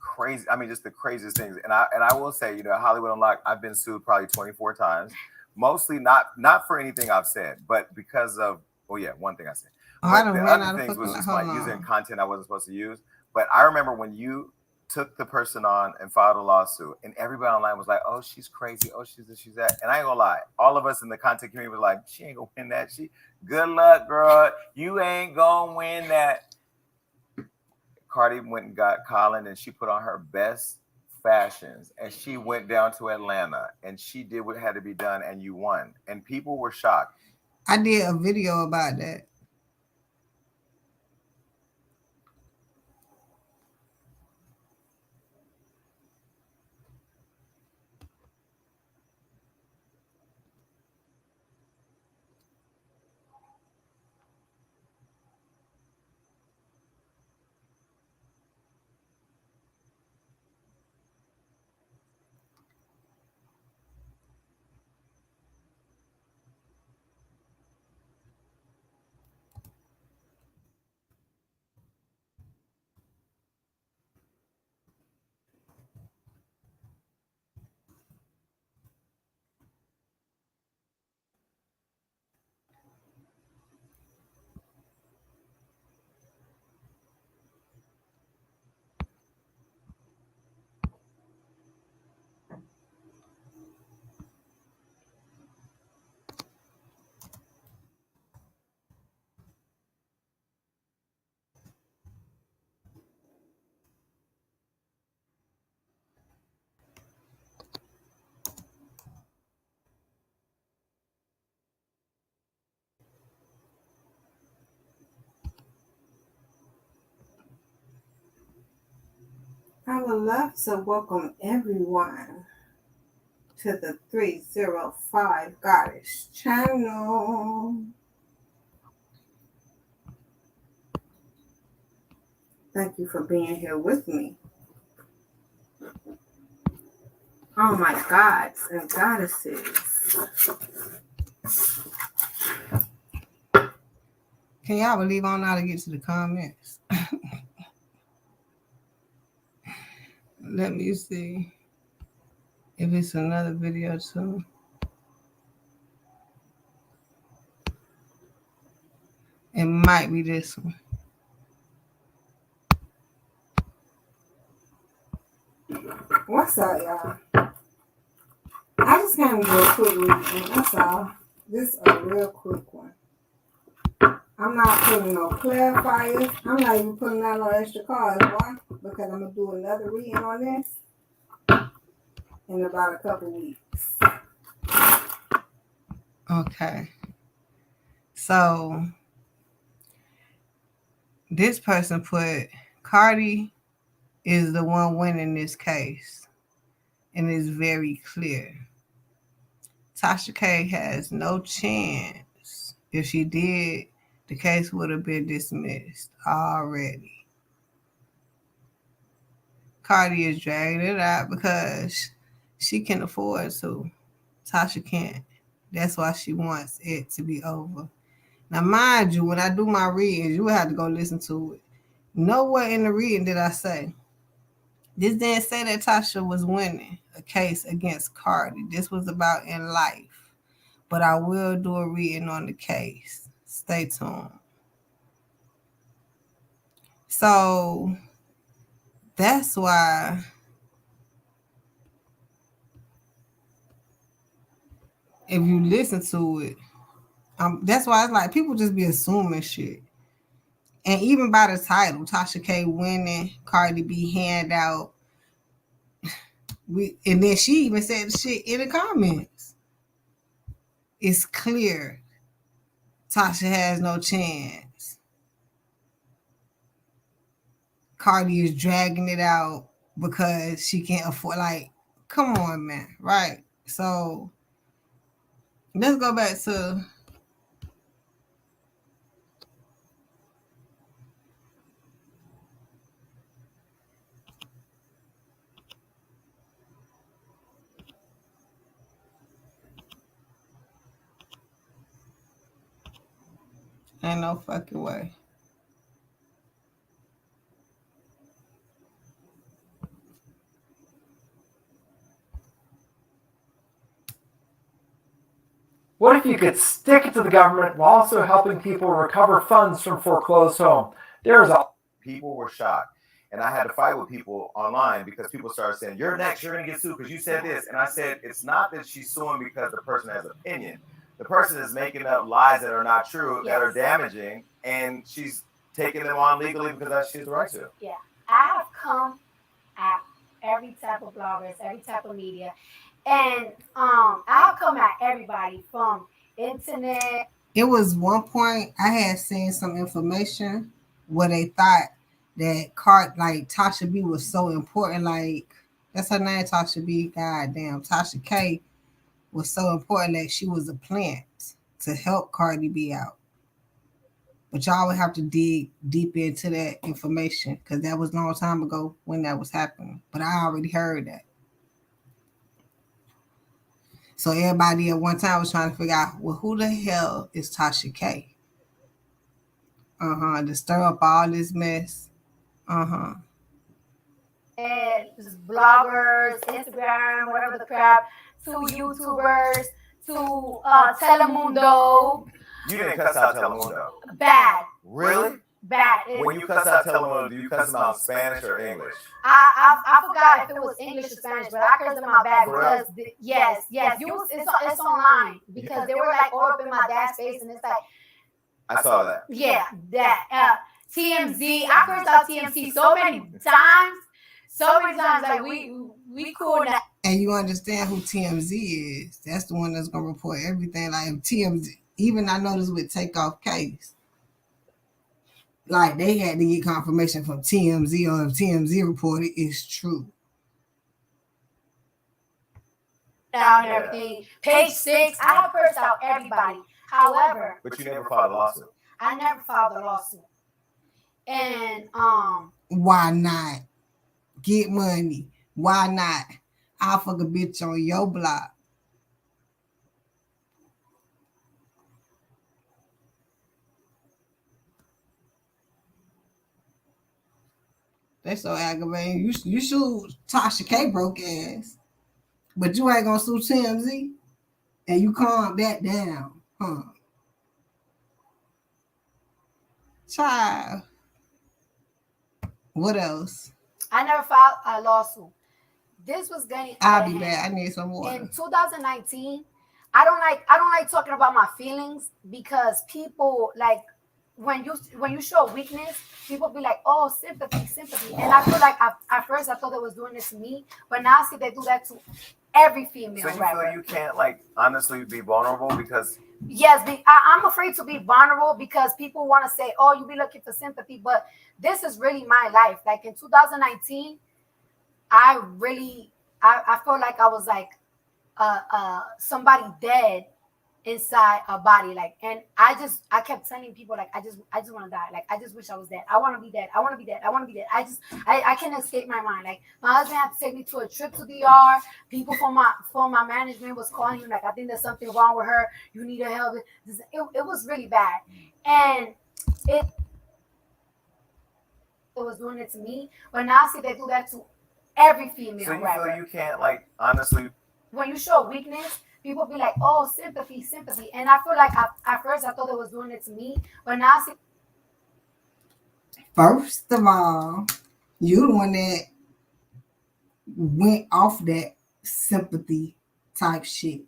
Speaker 5: Crazy. I mean, just the craziest things. And I will say, Hollywood Unlocked, I've been sued probably 24 times. Mostly not for anything I've said, but because of one thing I said. But the other things was just like using content I wasn't supposed to use. But I remember when you took the person on and filed a lawsuit, and everybody online was like, "Oh, she's crazy. Oh, she's this, she's that." And I ain't gonna lie, all of us in the content community was like, "She ain't gonna win that. Good luck, girl. You ain't gonna win that." Cardi went and got Colin, and she put on her best fashions, and she went down to Atlanta, and she did what had to be done, and you won. And people were shocked.
Speaker 1: I did a video about that. I would love to welcome everyone to the 305 Goddess channel. Thank you for being here with me. Oh my gods and goddesses. Can y'all believe I don't know how to get to the comments? Let me see if it's another video too. It might be this one. What's up, y'all? I just kind of do a quick read. That's all. This is a real quick one. I'm not putting no clarifiers. I'm not even putting out no extra cards. Why? Because I'm going to do another reading on this in about a couple weeks. Okay. So, this person put Cardi is the one winning this case. And it's very clear. Tasha K has no chance. If she did, the case would have been dismissed already. Cardi is dragging it out because she can afford to. Tasha can't. That's why she wants it to be over. Now, mind you, when I do my readings, you will have to go listen to it. Nowhere in the reading did I say, this didn't say that Tasha was winning a case against Cardi. This was about in life. But I will do a reading on the case. Stay tuned. So that's why if you listen to it, that's why it's like people just be assuming shit. And even by the title, Tasha K winning, Cardi B handout. And then she even said the shit in the comments. It's clear Tasha has no chance. Cardi is dragging it out because she can't afford, like, come on, man, right? So let's go back to ain't no fucking way.
Speaker 10: What if you could stick it to the government while also helping people recover funds from foreclosed home?
Speaker 5: People were shocked. And I had to fight with people online because people started saying, you're next, you're going to get sued because you said this. And I said, it's not that she's suing because the person has opinion. The person is making up lies that are not true, that are damaging, and she's taking them on legally because she has the right to.
Speaker 4: Yeah. I have come at every type of bloggers, every type of media. And I'll come at everybody from internet.
Speaker 1: It was one point I had seen some information where they thought that Tasha B was so important. Like, that's her name, Tasha B. Goddamn, Tasha K was so important that she was a plant to help Cardi B out. But y'all would have to dig deep into that information because that was a long time ago when that was happening. But I already heard that. So everybody at one time was trying to figure out, well, who the hell is Tasha K? To stir up all this mess.
Speaker 4: And bloggers, Instagram, whatever the crap, to YouTubers, to Telemundo.
Speaker 5: You didn't cuss out Telemundo.
Speaker 4: Bad.
Speaker 5: Really?
Speaker 4: Bad.
Speaker 5: When you cuss out Telemundo, do you cuss them out in Spanish or English?
Speaker 4: I forgot if it was English or Spanish, but I cursed them out bad because it's online because they were like all up in my dad's face, and it's like
Speaker 5: I saw that.
Speaker 4: Yeah, that TMZ. I cursed out TMZ so many times. Like we cool now.
Speaker 1: And you understand who TMZ is? That's the one that's gonna report everything. Like TMZ. Even I noticed with Takeoff case. Like, they had to get confirmation from TMZ, or if TMZ reported it's true.
Speaker 4: Down everything. Page 6, I have cursed out everybody. However,
Speaker 5: but you never filed a lawsuit.
Speaker 4: I never filed a lawsuit. And
Speaker 1: why not? Get money. Why not? I'll fuck a bitch on your block. They so aggravating. You sue Tasha K broke ass, but you ain't gonna sue TMZ, and you calm that down, huh? Child. What else?
Speaker 4: I never filed a lawsuit. This was getting
Speaker 1: I'll be back. I need some water.
Speaker 4: In 2019, I don't like talking about my feelings because people like when you show weakness, people be like, oh, sympathy. And I feel like at first I thought they was doing this to me, but now I see they do that to every female.
Speaker 5: So you feel you can't like honestly be vulnerable because
Speaker 4: yes, I'm afraid to be vulnerable because people want to say, oh, you be looking for sympathy, but this is really my life. Like in 2019, I felt like I was like somebody dead inside a body, like, and I kept telling people like I just want to die, like I just wish I was dead. I want to be dead. I want to be dead. I want to be dead. I can't escape my mind. Like my husband had to take me to a trip to the ER. People from my management was calling him like, I think there's something wrong with her. You need her help. It was really bad, and it was doing it to me. But now I see they do that to every female.
Speaker 5: So you feel you can't like honestly.
Speaker 4: When you show weakness, people be like, oh, sympathy. And I feel like at first I thought they was doing it to me, but now I see.
Speaker 1: First of all, you the one that went off that sympathy type shit.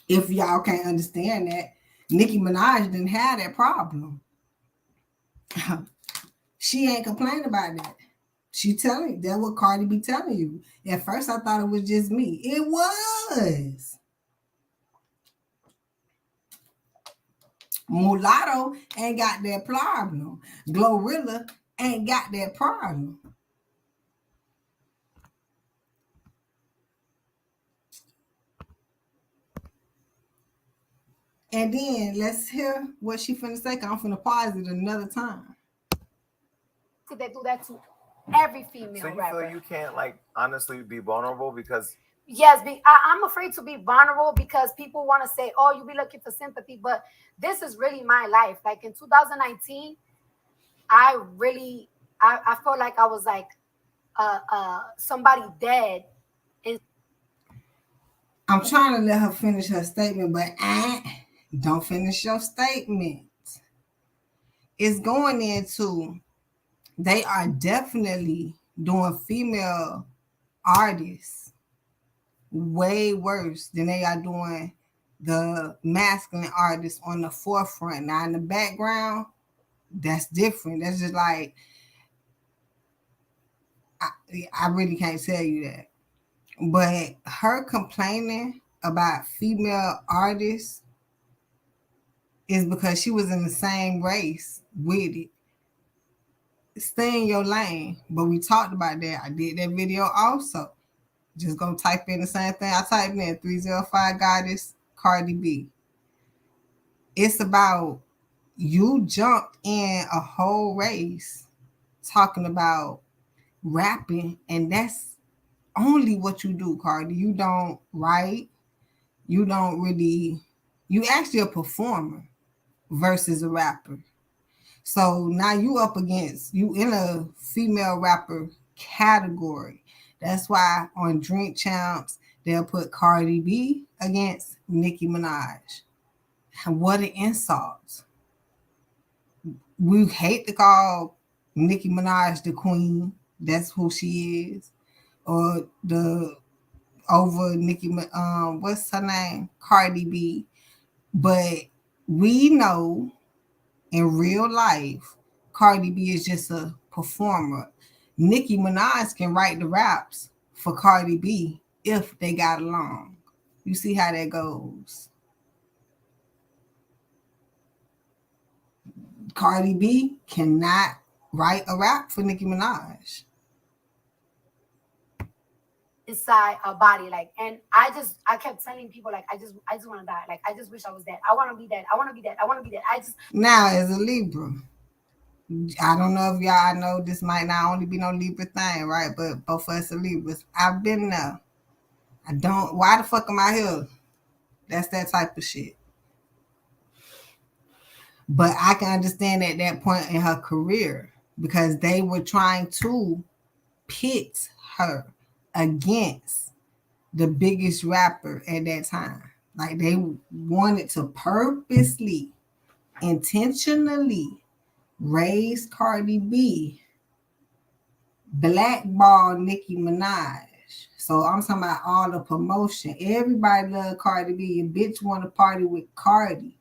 Speaker 1: If y'all can't understand that, Nicki Minaj didn't have that problem. She ain't complaining about that. She telling you, that's what Cardi be telling you. At first, I thought it was just me. It was. Mulatto ain't got that problem. Glorilla ain't got that problem. And then let's hear what she finna say. I'm finna pause it another time.
Speaker 4: They do that to every female.
Speaker 5: So you feel you can't like honestly be vulnerable because.
Speaker 4: Yes, I'm afraid to be vulnerable because people want to say, oh, you be looking for sympathy, but this is really my life. Like in 2019, I felt like I was like somebody dead.
Speaker 1: I'm trying to let her finish her statement, but don't finish your statement. It's going into, they are definitely doing female artists way worse than they are doing the masculine artists on the forefront. Now in the background, that's different. That's just like, I really can't tell you that. But her complaining about female artists is because she was in the same race with it. Stay in your lane. But we talked about that. I did that video also. Just go type in the same thing. I typed in 305 Goddess Cardi B. It's about you jumped in a whole race talking about rapping, and that's only what you do, Cardi. You don't write. You don't really. You actually a performer versus a rapper. So now you up against, you in a female rapper category. That's why on Drink Champs, they'll put Cardi B against Nicki Minaj. What an insult. We hate to call Nicki Minaj the queen. That's who she is. Or the over Nicki, what's her name? Cardi B. But we know in real life, Cardi B is just a performer. Nicki Minaj can write the raps for Cardi B if they got along. You see how that goes. Cardi B cannot write a rap for Nicki Minaj.
Speaker 4: Inside a body, like, and I kept telling people like, I just want to die. Like, I just wish I was dead. I want to be dead. I want to be dead. I want to be dead.
Speaker 1: Now, as a Libra, I don't know if y'all know this might not only be no Libra thing, right? But both of us are Libras. I've been there. Why the fuck am I here? That's that type of shit. But I can understand at that point in her career because they were trying to pit her against the biggest rapper at that time. Like they wanted to purposely, intentionally raise Cardi B, blackball Nicki Minaj. So I'm talking about all the promotion. Everybody love Cardi B. Your bitch want to party with Cardi.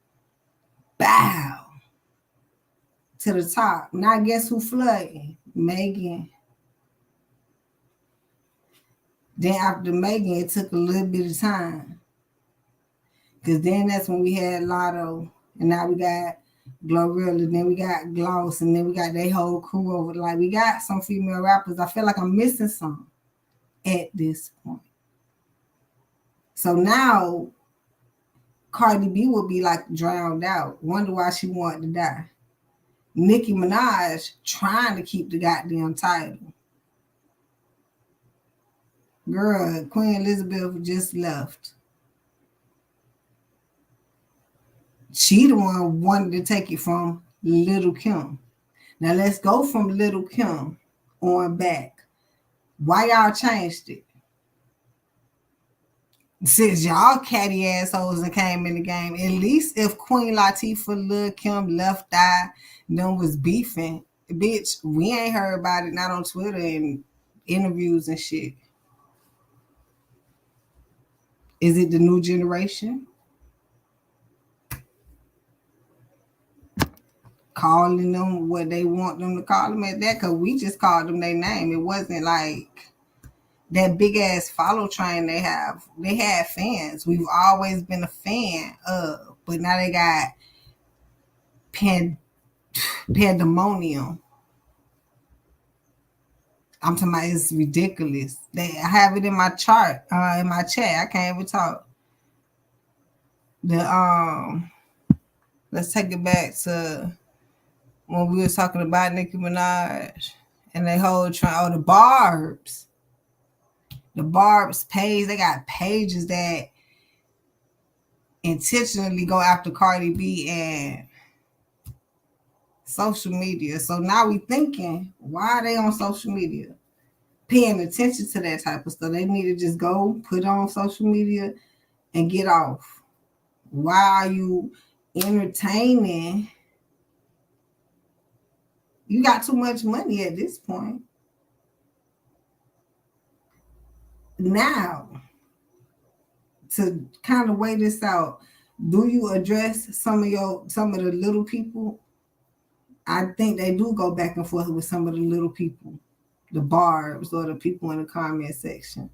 Speaker 1: Bow to the top. Now guess who flooding? Megan. Then after Megan, it took a little bit of time. Because then that's when we had Lotto. And now we got Glorilla. Then we got Gloss. And then we got their whole crew over. Like, we got some female rappers. I feel like I'm missing some at this point. So now, Cardi B will be like drowned out. Wonder why she wanted to die. Nicki Minaj trying to keep the goddamn title. Girl, Queen Elizabeth just left. She the one wanted to take it from Little Kim. Now let's go from Little Kim on back. Why y'all changed it? Since y'all catty assholes and came in the game, at least if Queen Latifah, Lil Kim, Left Eye, them was beefing, bitch, we ain't heard about it, not on Twitter and interviews and shit. Is it the new generation? Calling them what they want them to call them at that, because we just called them their name. It wasn't like that big ass follow train they have. They had fans. We've always been a fan of, but now they got pandemonium. I'm talking about it's ridiculous. I have it in my chart, in my chat. I can't even talk. Let's take it back to when we were talking about Nicki Minaj and they whole the Barbs. The Barbs page, they got pages that intentionally go after Cardi B and social media. So now we thinking, why are they on social media? Paying attention to that type of stuff. They need to just go put on social media and get off. Why are you entertaining? You got too much money at this point. Now, to kind of weigh this out, do you address some of the little people? I think they do go back and forth with some of the little people, the Barbs or the people in the comment section,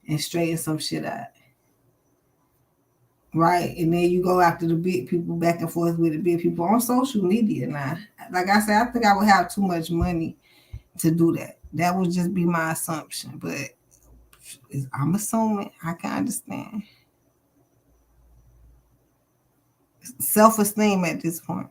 Speaker 1: and straighten some shit out. Right? And then you go after the big people, back and forth with the big people on social media now. Like I said, I think I would have too much money to do that. That would just be my assumption. But I'm assuming I can understand. Self-esteem at this point.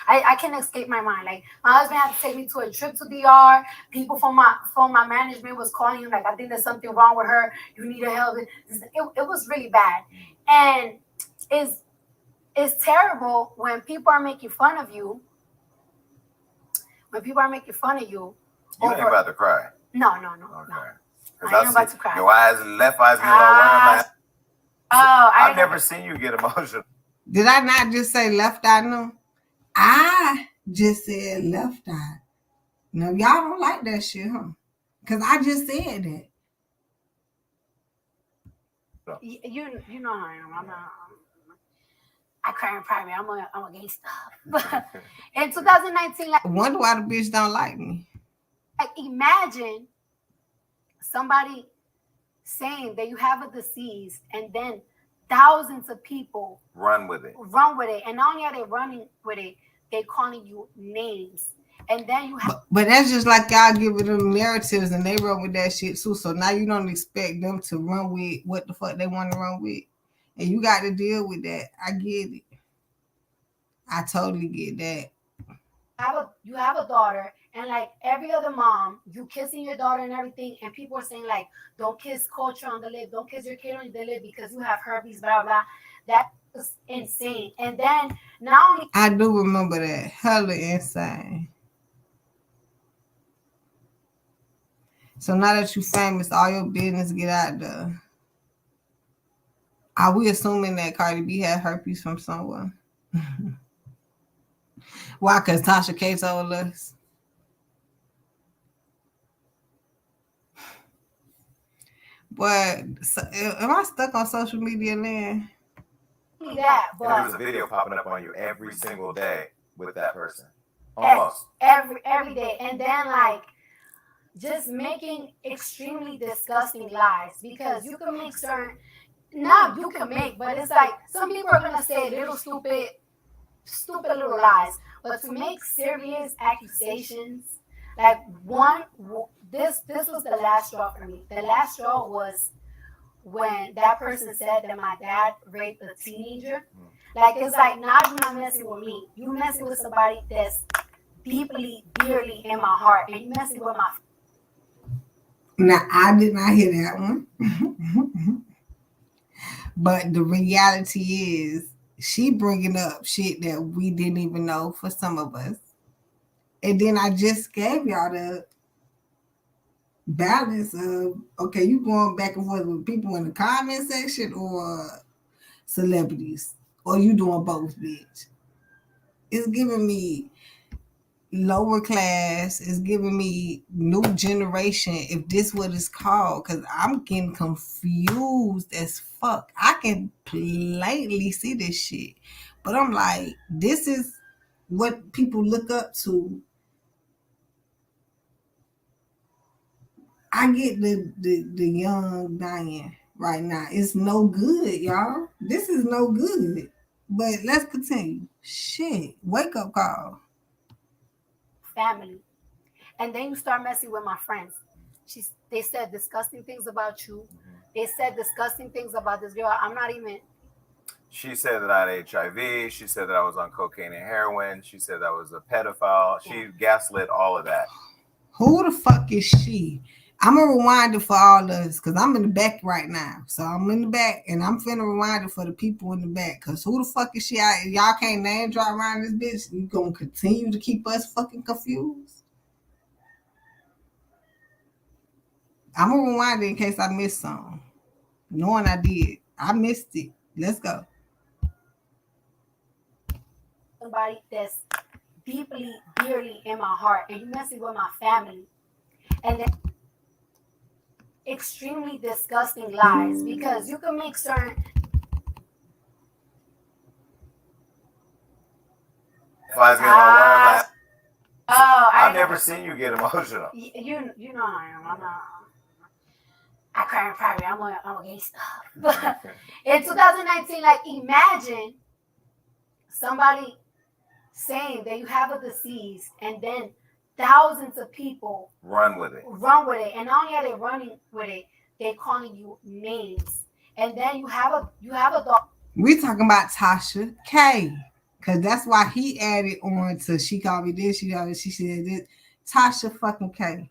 Speaker 4: I can't escape my mind. Like, my husband had to take me to a trip to DR. People from my management was calling him, like, I think there's something wrong with her. You need to help. It was really bad. And it's terrible when people are making fun of you. When people are making fun of you.
Speaker 5: You ain't about to cry.
Speaker 4: No. Okay. I ain't about to cry.
Speaker 5: Your eyes, left eyes, get all around. I've never seen you get emotional.
Speaker 1: Did I not just say left eye? No. I just said left eye. No, y'all don't like that shit, huh? Because I just said that.
Speaker 4: You know how I am. I cry in private. I'm a gangster. In 2019,
Speaker 1: I wonder why the bitch don't like me.
Speaker 4: Like, imagine somebody saying that you have a disease and then thousands of people
Speaker 5: run with it.
Speaker 4: And not only are they running with it, they're calling you names. And then you have...
Speaker 1: But that's just like y'all giving them narratives and they run with that shit too. So now you don't expect them to run with what the fuck they want to run with. And you got to deal with that. I get it. I totally get that.
Speaker 4: You have a daughter, and like every other mom, you kissing your daughter and everything, and people are saying like, don't kiss culture on the lip, don't kiss your kid on the lip because you have herpes, blah, blah. That was insane. And then not only...
Speaker 1: I do remember that. Hella insane. So now that you famous, all your business get out there. Are we assuming that Cardi B had herpes from somewhere? Why? Because Tasha K told us. But so, am I stuck on social media then?
Speaker 4: Yeah, but
Speaker 5: there's a video popping up on you every single day with that person. Almost.
Speaker 4: Every day. And then like just making extremely disgusting lies, because you can make certain, not you can make, but it's like some people are gonna say little stupid little lies, but to make serious accusations, like this was the last straw for me. The last straw was when that person said that my dad raped a teenager. Like, it's like, now you're not messing with me. You messing with somebody that's deeply, dearly in my heart, and you messing with my.
Speaker 1: Now, I did not hear that one. But the reality is, she bringing up shit that we didn't even know for some of us. And then I just gave y'all the balance of, okay, you going back and forth with people in the comment section or celebrities, or you doing both, bitch. It's giving me lower class. It's giving me new generation, if this what it's called, because I'm getting confused as fuck. I can plainly see this shit, but I'm like, this is what people look up to. I get the young dying right now. It's no good, y'all. This is no good. But let's continue. Shit. Wake up call.
Speaker 4: Family. And then you start messing with my friends. They said disgusting things about you. They said disgusting things about this girl. I'm not even.
Speaker 5: She said that I had HIV. She said that I was on cocaine and heroin. She said that I was a pedophile. She gaslit all of that.
Speaker 1: Who the fuck is she? I'm going to rewind it for all of us because I'm in the back right now. So I'm in the back and I'm finna rewind it for the people in the back, because who the fuck is she? Y'all can't name drop around this bitch. You going to continue to keep us fucking confused? I'm going to rewind it in case I missed something. Knowing I did. I missed it. Let's go.
Speaker 4: Somebody that's deeply, dearly in my heart, and you messing with my family. And then extremely disgusting lies, because you can make certain.
Speaker 5: I've never seen you get emotional.
Speaker 4: You know I am. I cry in private. I'm a gay stuff. But in 2019, like, imagine somebody saying that you have a disease, and then thousands of people
Speaker 5: run with it.
Speaker 4: And not only are they running with it, they're calling you names. And then you have a dog.
Speaker 1: We talking about Tasha K, because that's why he added on to she called me this, she said this. Tasha fucking K.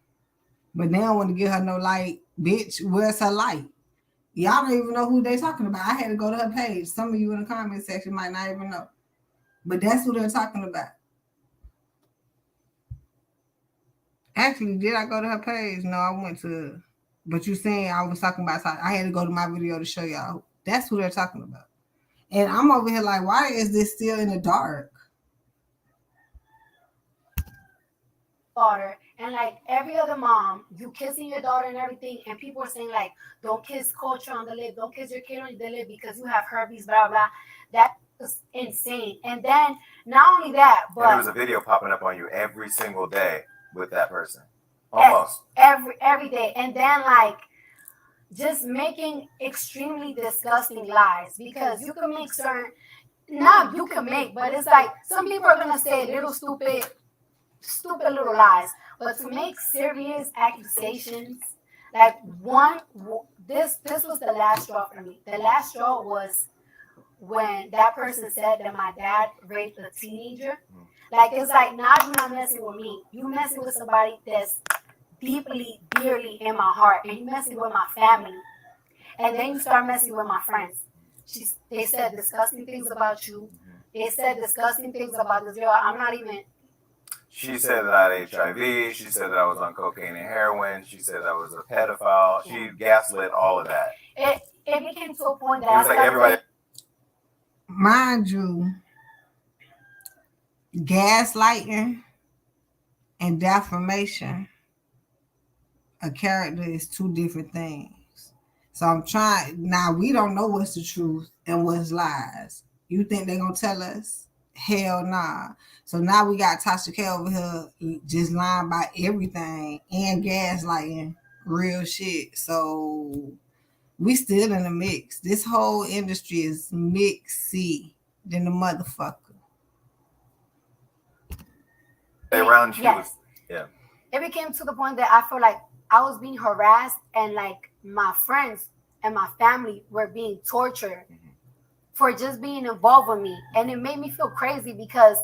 Speaker 1: But they don't want to give her no light. Bitch, where's her light? Y'all don't even know who they talking about. I had to go to her page. Some of you in the comment section might not even know. But that's who they're talking about. Actually, did I go to her page? No, I went to. But you saying I was talking about. I had to go to my video to show y'all. That's who they're talking about. And I'm over here like, why is this still in the dark?
Speaker 4: Daughter, and like every other mom, you kissing your daughter and everything, and people are saying like, don't kiss culture on the lip, don't kiss your kid on the lip because you have herpes, blah blah. That is insane. And then not only that, but
Speaker 5: there was a video popping up on you every single day with that person. Almost
Speaker 4: every day. And then like just making extremely disgusting lies, because you can make certain, not you can make, but it's like some people are gonna say little stupid little lies, but to make serious accusations, like this was the last straw for me. The last straw was when that person said that my dad raped a teenager. Like, it's like, now you're not messing with me. You messing with somebody that's deeply, dearly in my heart, and you messing with my family. And then you start messing with my friends. They said disgusting things about you. They said disgusting things about this girl. I'm not even.
Speaker 5: She said that I had HIV. She said that I was on cocaine and heroin. She said I was a pedophile. She gaslit all of that.
Speaker 4: It became to a point that
Speaker 5: it was like everybody.
Speaker 1: Mind you, gaslighting and defamation, a character is two different things. So I'm trying now. We don't know what's the truth and what's lies. You think they're gonna tell us? Hell nah. So now we got Tasha K over here just lying about everything and gaslighting real shit. So we still in the mix. This whole industry is mixy than the motherfucker.
Speaker 5: Around truth.
Speaker 4: Yes.
Speaker 5: Yeah.
Speaker 4: It became to the point that I feel like I was being harassed and like my friends and my family were being tortured for just being involved with me. And it made me feel crazy because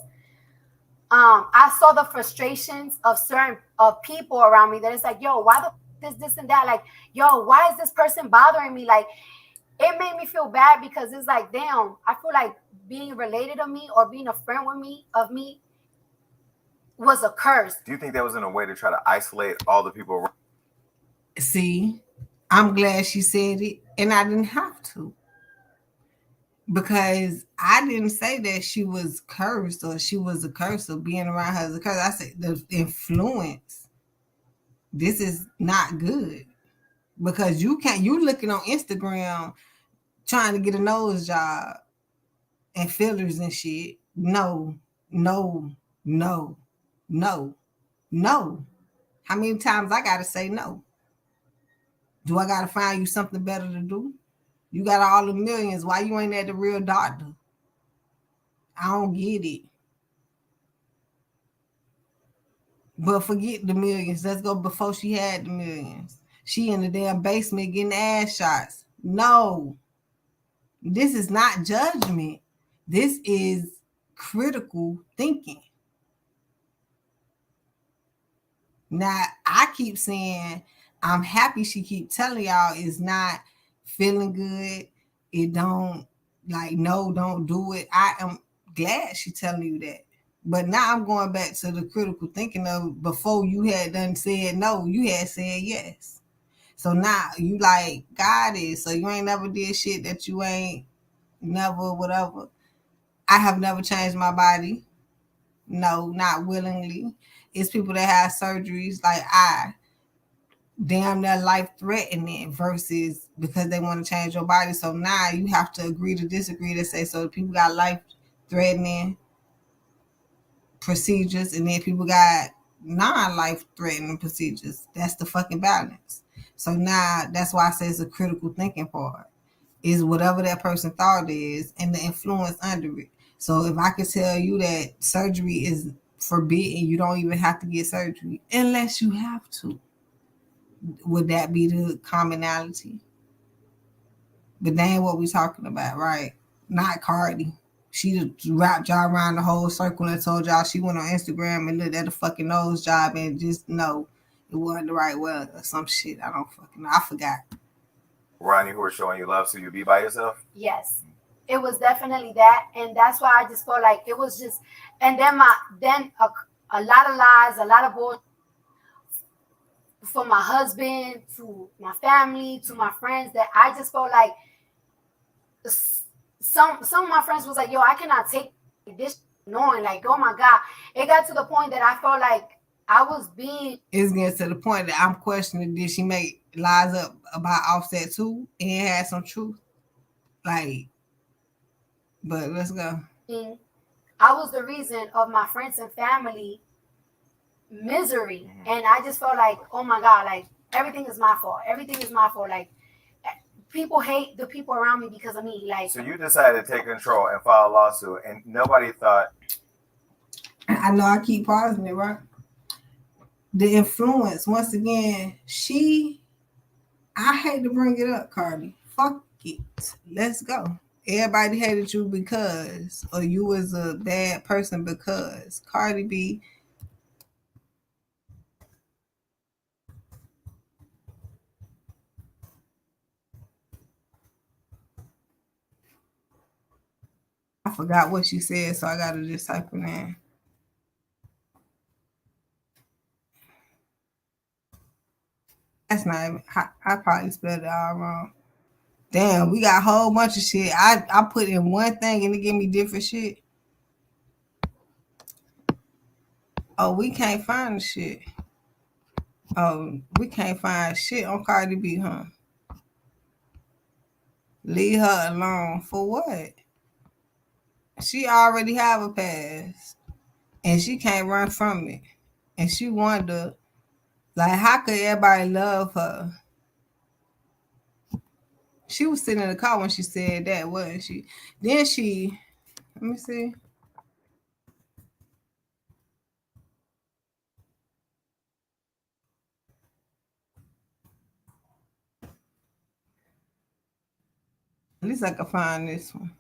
Speaker 4: I saw the frustrations of certain people around me that it's like, yo, why this and that? Like, yo, why is this person bothering me? Like, it made me feel bad because it's like, damn, I feel like being related to me or being a friend with me was a curse.
Speaker 5: Do you think that was in a way to try to isolate all the people around?
Speaker 1: See, I'm glad she said it, and I didn't have to. Because I didn't say that she was cursed or she was a curse or being around her as a curse. I said the influence. This is not good. Because you looking on Instagram trying to get a nose job and fillers and shit. No. How many times I gotta say no? Do I gotta find you something better to do? You got all the millions. Why you ain't at the real doctor? I don't get it. But forget the millions. Let's go before she had the millions. She in the damn basement getting ass shots. No. This is not judgment. This is critical thinking. Now, I keep saying, I'm happy she keep telling y'all it's not feeling good. It don't, like, no, don't do it. I am glad she telling you that. But now I'm going back to the critical thinking of before you had done said no, you had said yes. So now you like God is, so you ain't never did shit that you ain't never whatever. I have never changed my body. No, not willingly. It's people that have surgeries like damn near life-threatening versus because they want to change your body. So now you have to agree to disagree to say, so people got life-threatening procedures and then people got non-life-threatening procedures. That's the fucking balance. So now that's why I say it's a critical thinking part. Is whatever that person thought is and the influence under it. So if I could tell you that surgery is forbidden, you don't even have to get surgery unless you have to. Would that be the commonality? But that ain't what we're talking about, right? Not Cardi. She wrapped y'all around the whole circle and told y'all she went on Instagram and looked at the fucking nose job and just no, it wasn't the right way or some shit. I don't fucking know. I forgot.
Speaker 5: Ronnie, who are showing you love, so you be by yourself?
Speaker 4: Yes. It was definitely that. And that's why I just felt like it was just, and then a lot of lies, a lot of bullshit from my husband, to my family, to my friends, that I just felt like some of my friends was like, yo, I cannot take this, knowing like, oh my God. It got to the point that I felt like I was being.
Speaker 1: It's getting to the point that I'm questioning, did she make lies up about Offset too? And it had some truth? Like, but let's go.
Speaker 4: I was the reason of my friends and family misery. And I just felt like, oh my God, like everything is my fault. Everything is my fault. Like people hate the people around me because of me. Like,
Speaker 5: so you decided to take control and file a lawsuit, and nobody thought.
Speaker 1: I know I keep pausing it, right? The influence, once again, I hate to bring it up, Cardi. Fuck it. Let's go. Everybody hated you because, or you was a bad person because. Cardi B. I forgot what she said, so I gotta just type it in. That's not even, I probably spelled it all wrong. Damn, we got a whole bunch of shit. I put in one thing and it give me different shit. Oh, we can't find the shit. Oh, we can't find shit on Cardi B, huh? Leave her alone. For what? She already have a past. And she can't run from it. And she wonder, like, how could everybody love her? She was sitting in the car when she said that, wasn't she? Then she, let me see. At least I can find this one.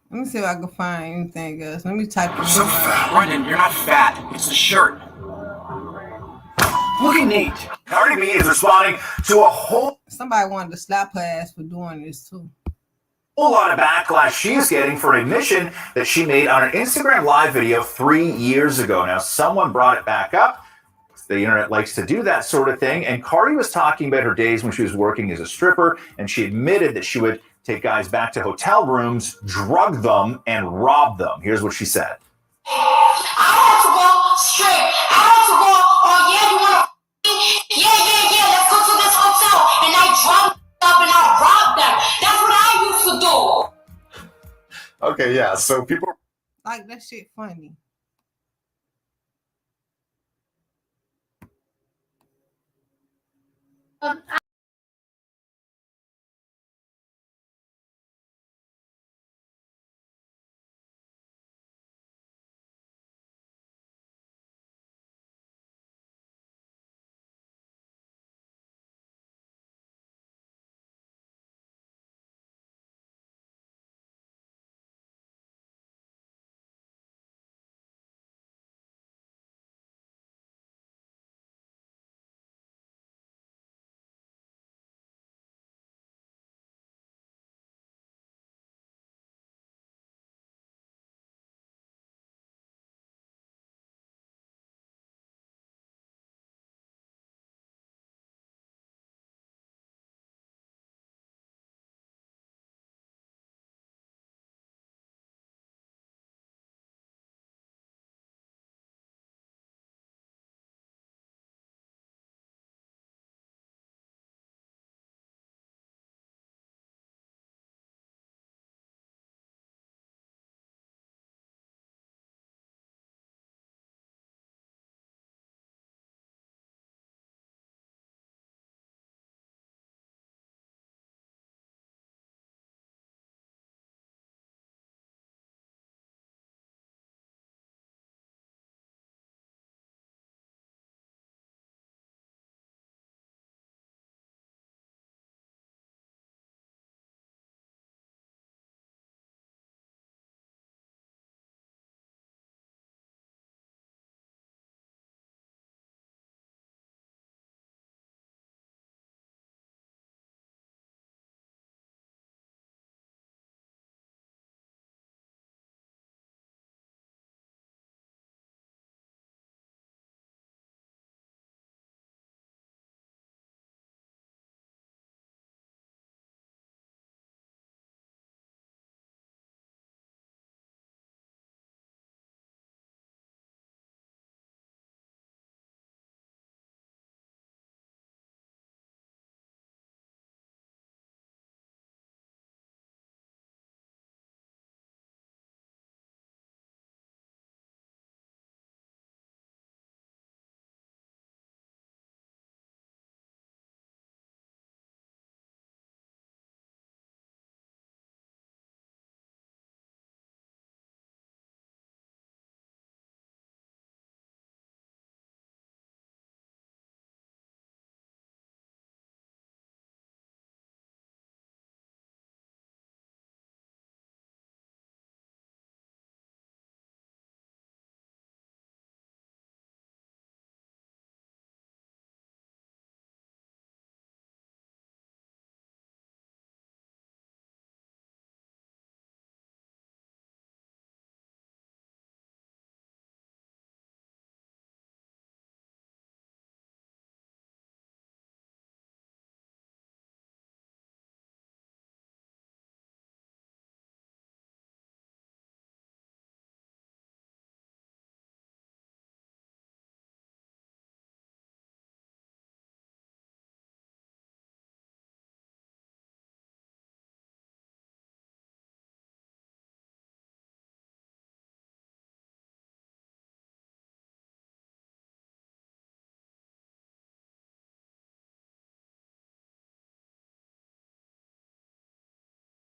Speaker 1: Let me see if I can find anything else. Let me type it in.
Speaker 11: So fat. Brendan, you're not fat. It's the shirt. Looking neat. Cardi B is responding to a whole...
Speaker 1: Somebody wanted to slap her ass for doing this too.
Speaker 11: Whole lot of backlash she's getting for an admission that she made on an Instagram live video 3 years ago. Now, someone brought it back up. The internet likes to do that sort of thing. And Cardi was talking about her days when she was working as a stripper, and she admitted that she would take guys back to hotel rooms, drug them, and rob them. Here's what she said.
Speaker 2: I had to go straight. I had to go, oh yeah, you want to, yeah, let's go to this hotel. And I drugged up and I robbed them. That's what I used to do.
Speaker 11: Okay, yeah, so people...
Speaker 1: Like, that shit funny.